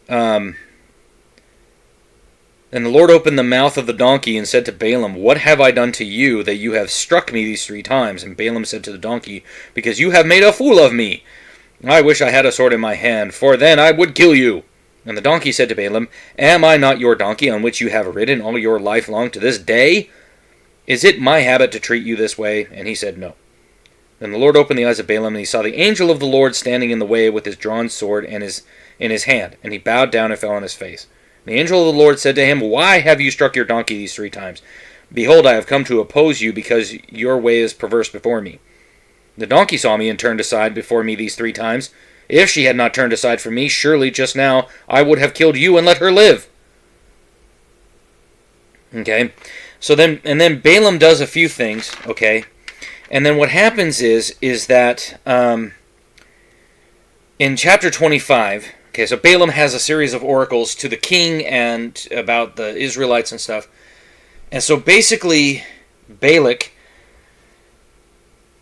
And the Lord opened the mouth of the donkey and said to Balaam, what have I done to you that you have struck me these 3 times? And Balaam said to the donkey, because you have made a fool of me. I wish I had a sword in my hand, for then I would kill you. And the donkey said to Balaam, am I not your donkey on which you have ridden all your life long to this day? Is it my habit to treat you this way? And he said, no. Then the Lord opened the eyes of Balaam, and he saw the angel of the Lord standing in the way with his drawn sword in his hand. And he bowed down and fell on his face. The angel of the Lord said to him, why have you struck your donkey these 3 times? Behold, I have come to oppose you, because your way is perverse before me. The donkey saw me and turned aside before me these 3 times. If she had not turned aside from me, surely just now I would have killed you and let her live. Okay, so then Balaam does a few things, okay? And then what happens is that in chapter 25... Okay, so Balaam has a series of oracles to the king and about the Israelites and stuff. And so basically, Balak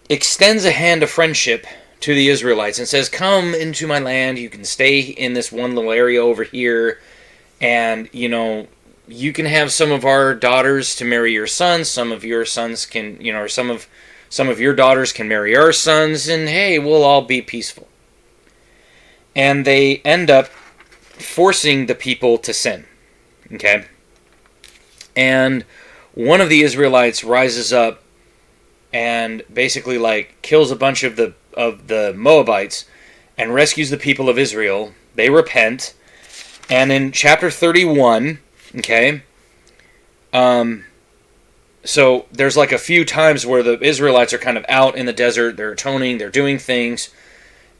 extends a hand of friendship to the Israelites and says, come into my land, you can stay in this one little area over here, and, you can have some of our daughters to marry your sons, some of your sons can, or some of your daughters can marry our sons, and hey, we'll all be peaceful. And they end up forcing the people to sin. Okay? And one of the Israelites rises up and basically kills a bunch of the Moabites and rescues the people of Israel. They repent. And in chapter 31, okay, so there's a few times where the Israelites are kind of out in the desert, they're atoning, they're doing things,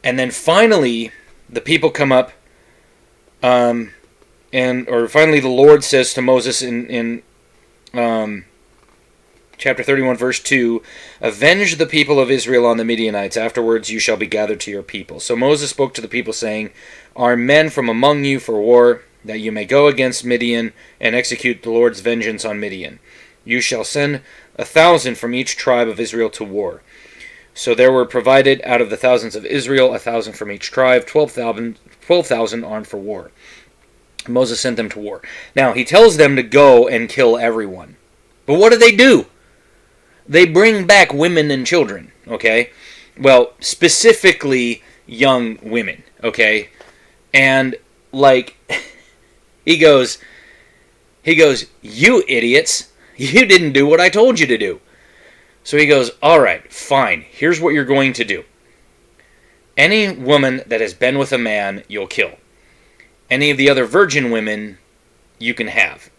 and then finally the people come up, finally the Lord says to Moses in chapter 31, verse 2, avenge the people of Israel on the Midianites. Afterwards you shall be gathered to your people. So Moses spoke to the people, saying, are men from among you for war, that you may go against Midian and execute the Lord's vengeance on Midian? You shall send 1,000 from each tribe of Israel to war. So there were provided out of the thousands of Israel 1,000 from each tribe, 12,000 armed for war. Moses sent them to war. Now, he tells them to go and kill everyone. But what do? They bring back women and children, okay? Well, specifically young women, okay? And, he goes, you idiots, you didn't do what I told you to do. So he goes, all right, fine, here's what you're going to do. Any woman that has been with a man, you'll kill. Any of the other virgin women, you can have.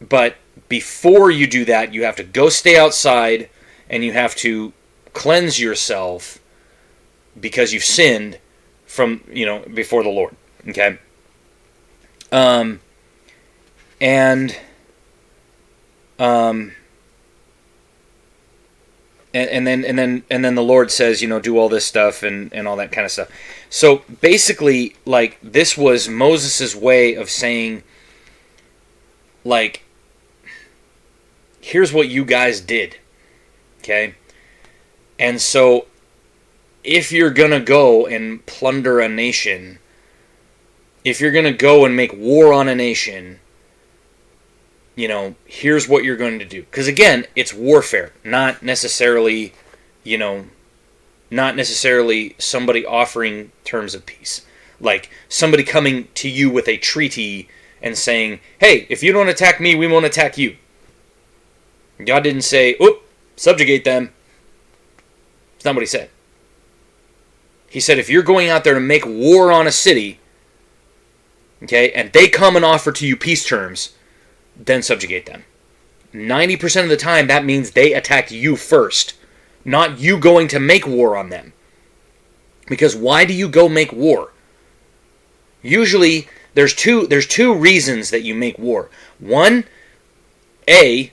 But before you do that, you have to go stay outside, and you have to cleanse yourself because you've sinned from, before the Lord. Okay? And then the Lord says, do all this stuff and all that kind of stuff. So basically, this was Moses' way of saying, here's what you guys did. Okay? And so, if you're gonna go and plunder a nation, if you're gonna go and make war on a nation, here's what you're going to do. Because again, it's warfare, not necessarily somebody offering terms of peace. Like somebody coming to you with a treaty and saying, hey, if you don't attack me, we won't attack you. God didn't say, oop, subjugate them. It's not what he said. He said, if you're going out there to make war on a city, okay, and they come and offer to you peace terms, then subjugate them. 90% of the time, that means they attacked you first, not you going to make war on them. Because why do you go make war? Usually, there's two reasons that you make war. One, okay,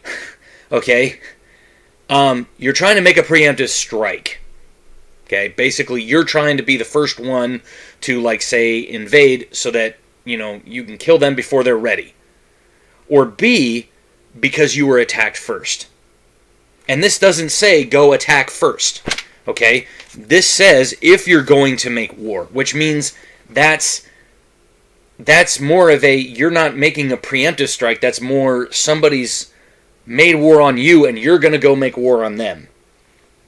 you're trying to make a preemptive strike. Okay, basically, you're trying to be the first one to, like, say, invade so that, you can kill them before they're ready. Or B, because you were attacked first. And this doesn't say go attack first. Okay? This says if you're going to make war, which means that's more of you're not making a preemptive strike, that's more somebody's made war on you and you're going to go make war on them.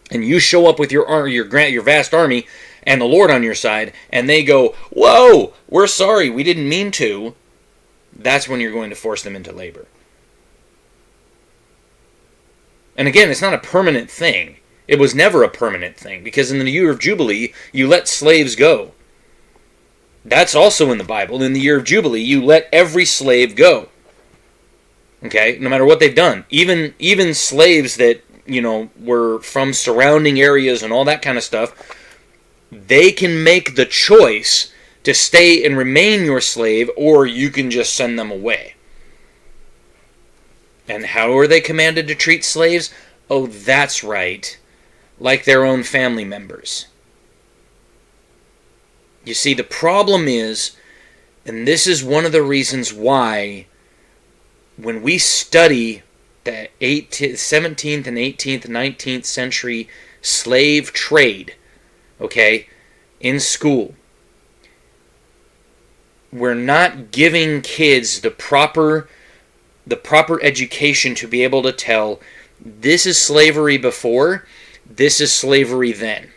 And you show up with your vast army and the Lord on your side, and they go, "Whoa, we're sorry, we didn't mean to." That's when you're going to force them into labor. And again, it's not a permanent thing. It was never a permanent thing, because in the year of Jubilee, you let slaves go. That's also in the Bible. In the year of Jubilee, you let every slave go. Okay? No matter what they've done. Even slaves that, were from surrounding areas and all that kind of stuff, they can make the choice to stay and remain your slave, or you can just send them away. And how are they commanded to treat slaves? Oh, that's right. Like their own family members. You see, the problem is, and this is one of the reasons why, when we study the 17th and 18th and 19th century slave trade, okay, in school, we're not giving kids the proper education to be able to tell, this is slavery before, this is slavery then.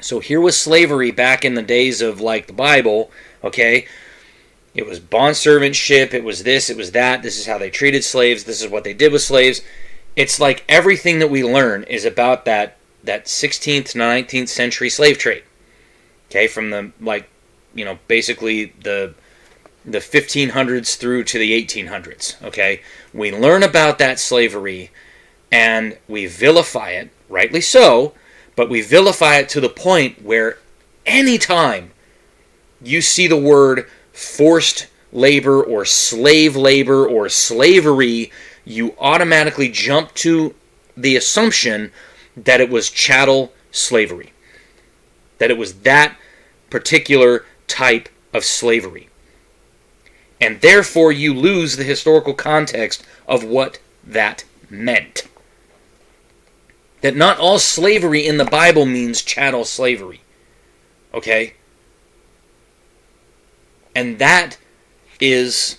So here was slavery back in the days of, like, the Bible, okay? It was bondservantship, it was this, it was that, this is how they treated slaves, this is what they did with slaves. It's like everything that we learn is about that 16th to 19th century slave trade. Okay, from the, basically the 1500s through to the 1800s, okay? We learn about that slavery, and we vilify it, rightly so, but we vilify it to the point where anytime you see the word forced labor or slavery, you automatically jump to the assumption that it was chattel slavery. That it was that particular type of slavery. And therefore you lose the historical context of what that meant. That not all slavery in the Bible means chattel slavery. Okay? And that is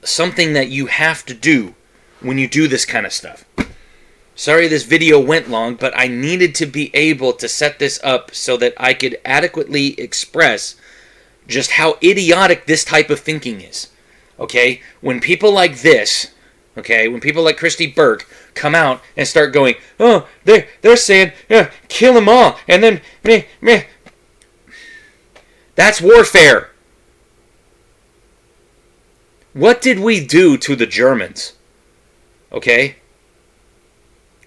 something that you have to do when you do this kind of stuff. Sorry this video went long, but I needed to be able to set this up so that I could adequately express just how idiotic this type of thinking is. Okay? When people like this, okay, when people like Kristi Burke come out and start going, oh, they're saying, yeah, kill them all, and then, meh. That's warfare. What did we do to the Germans? Okay?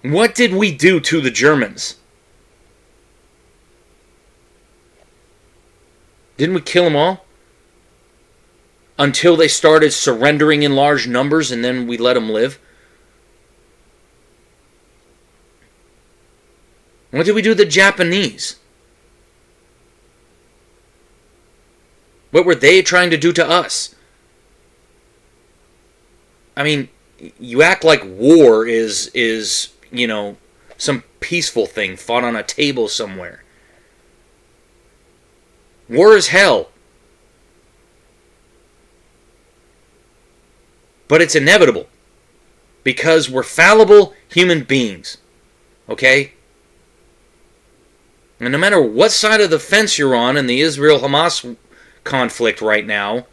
What did we do to the Germans? Didn't we kill them all? Until they started surrendering in large numbers, and then we let them live? What did we do to the Japanese? What were they trying to do to us? I mean, you act like war is some peaceful thing fought on a table somewhere. War is hell. But it's inevitable. Because we're fallible human beings. Okay? And no matter what side of the fence you're on in the Israel-Hamas conflict right now,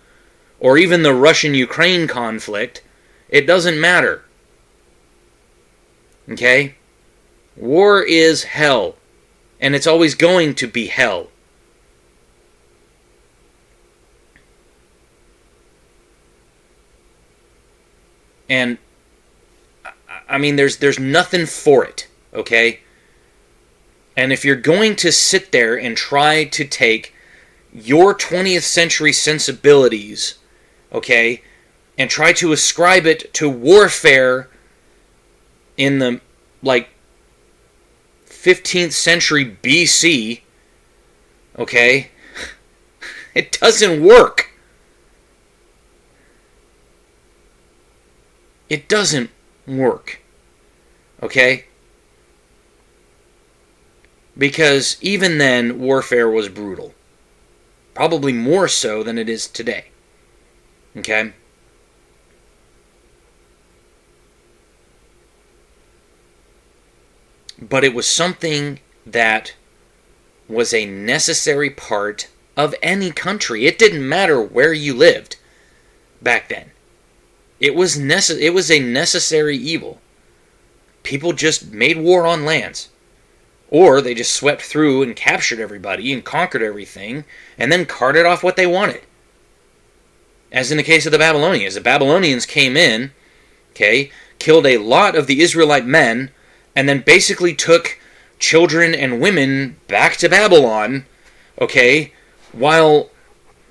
or even the Russian-Ukraine conflict, it doesn't matter. Okay? War is hell. And it's always going to be hell. And I mean, there's nothing for it, okay? And if you're going to sit there and try to take your 20th century sensibilities, okay, and try to ascribe it to warfare in the, like, 15th century BC, okay, it doesn't work. It doesn't work, okay? Because even then, warfare was brutal. Probably more so than it is today, okay? But it was something that was a necessary part of any country. It didn't matter where you lived back then. It was a necessary evil. People just made war on lands. Or they just swept through and captured everybody and conquered everything and then carted off what they wanted. As in the case of the Babylonians. The Babylonians came in, okay, killed a lot of the Israelite men, and then basically took children and women back to Babylon, okay, while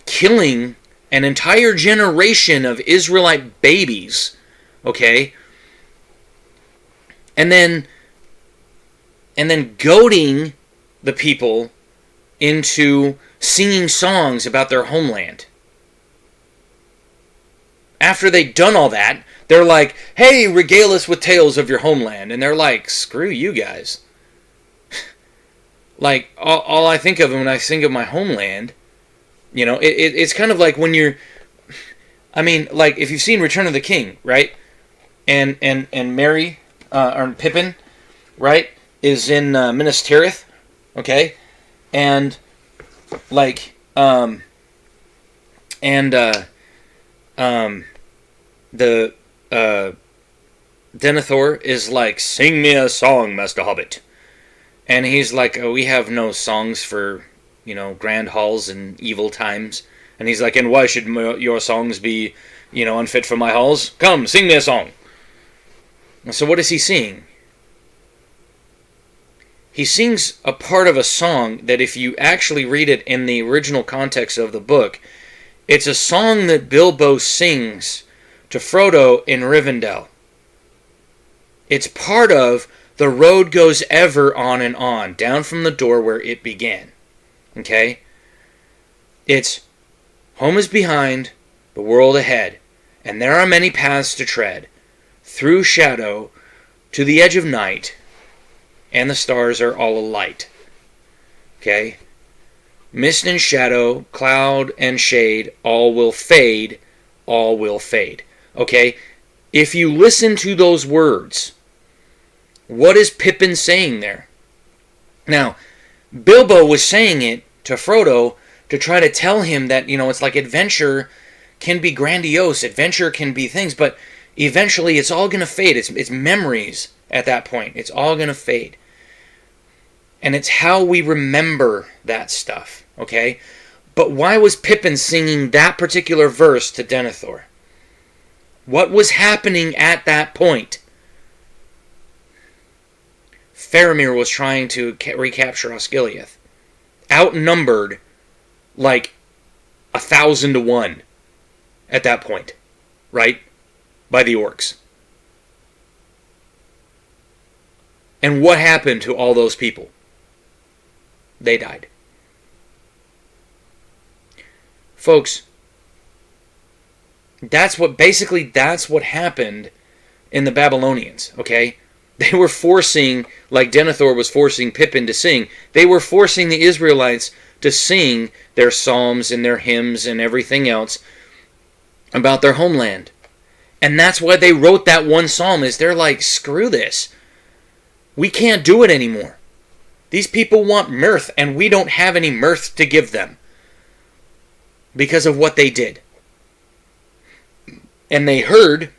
killing an entire generation of Israelite babies, okay, and then goading the people into singing songs about their homeland. After they'd done all that, they're like, hey, regale us with tales of your homeland. And they're like, screw you guys. Like, all I think of when I think of my homeland, you know, it's kind of like when you're, I mean, like, if you've seen Return of the King, right? And Merry, or Pippin, right, is in Minas Tirith, okay? And, like, Denethor is like, sing me a song, Master Hobbit. And he's like, oh, we have no songs for, you know, grand halls and evil times. And he's like, and why should your songs be, you know, unfit for my halls? Come, sing me a song. So what is he singing? He sings a part of a song that if you actually read it in the original context of the book, it's a song that Bilbo sings to Frodo in Rivendell. It's part of The Road Goes Ever On and On, down from the door where it began. Okay? It's, home is behind, the world ahead, and there are many paths to tread, through shadow to the edge of night, and the stars are all alight. Okay? Mist and shadow, cloud and shade, all will fade, all will fade. Okay? If you listen to those words, what is Pippin saying there? Now, Bilbo was saying it to Frodo to try to tell him that, you know, it's like adventure can be grandiose, adventure can be things, but eventually it's all going to fade. It's memories at that point. It's all going to fade. And it's how we remember that stuff, okay? But why was Pippin singing that particular verse to Denethor? What was happening at that point? Faramir was trying to recapture Osgiliath. Outnumbered like 1,000 to 1 at that point, right? By the orcs. And what happened to all those people? They died. Folks, that's what happened in the Babylonians, okay? They were forcing, like Denethor was forcing Pippin to sing, they were forcing the Israelites to sing their psalms and their hymns and everything else about their homeland. And that's why they wrote that one psalm, is they're like, screw this. We can't do it anymore. These people want mirth, and we don't have any mirth to give them because of what they did. And they heard,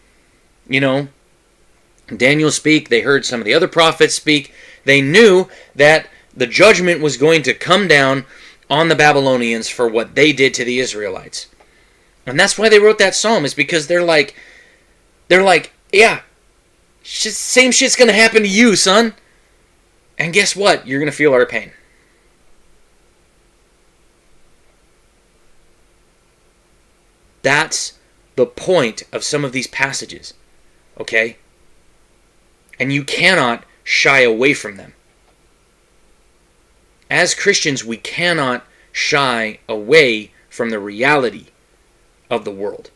you know, Daniel speak, they heard some of the other prophets speak. They knew that the judgment was going to come down on the Babylonians for what they did to the Israelites. And that's why they wrote that psalm, is because they're like, They're like, yeah, same shit's going to happen to you, son. And guess what? You're going to feel our pain. That's the point of some of these passages, okay? And you cannot shy away from them. As Christians, we cannot shy away from the reality of the world.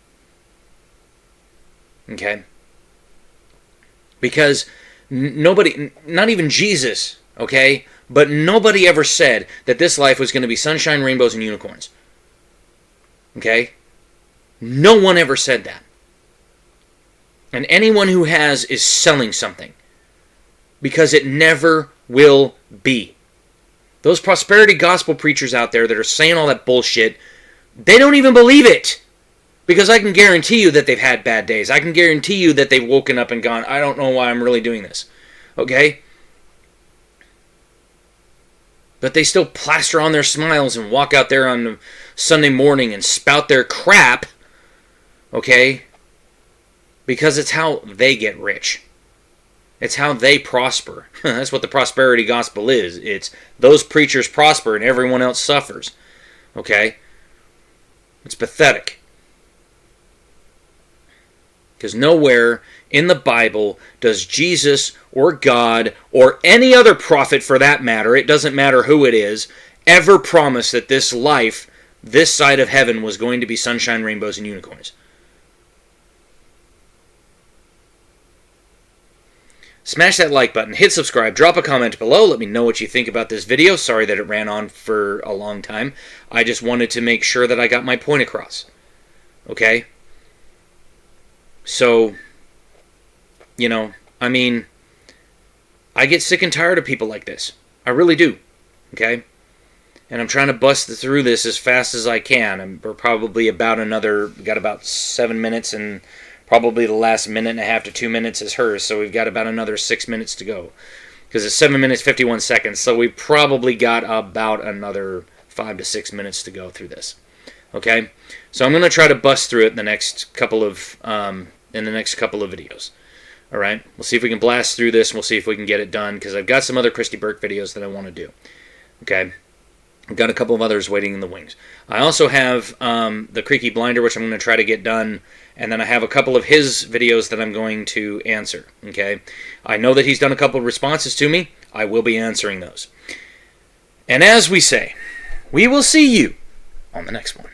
Okay? Because nobody, not even Jesus, okay, but nobody ever said that this life was going to be sunshine, rainbows, and unicorns. Okay? No one ever said that. And anyone who has is selling something. Because it never will be. Those prosperity gospel preachers out there that are saying all that bullshit, they don't even believe it. Because I can guarantee you that they've had bad days. I can guarantee you that they've woken up and gone, I don't know why I'm really doing this. Okay? But they still plaster on their smiles and walk out there on Sunday morning and spout their crap. Okay? Because it's how they get rich. It's how they prosper. That's what the prosperity gospel is. It's those preachers prosper and everyone else suffers. Okay? It's pathetic. Because nowhere in the Bible does Jesus or God or any other prophet for that matter, it doesn't matter who it is, ever promise that this life, this side of heaven, was going to be sunshine, rainbows, and unicorns. Smash that like button, hit subscribe, drop a comment below, let me know what you think about this video. Sorry that it ran on for a long time. I just wanted to make sure that I got my point across. Okay? So, you know, I mean, I get sick and tired of people like this. I really do. Okay? And I'm trying to bust through this as fast as I can. And we're probably got about 7 minutes, and probably the last minute and a half to 2 minutes is hers, so we've got about another 6 minutes to go. Because it's 7 minutes, 51 seconds, so we probably got about another 5 to 6 minutes to go through this. Okay? So I'm going to try to bust through it in the next couple of videos. Alright? We'll see if we can blast through this, and we'll see if we can get it done, because I've got some other Kristi Burke videos that I want to do. Okay? I've got a couple of others waiting in the wings. I also have the Creaky Blinder, which I'm going to try to get done, and then I have a couple of his videos that I'm going to answer. Okay? I know that he's done a couple of responses to me. I will be answering those. And as we say, we will see you on the next one.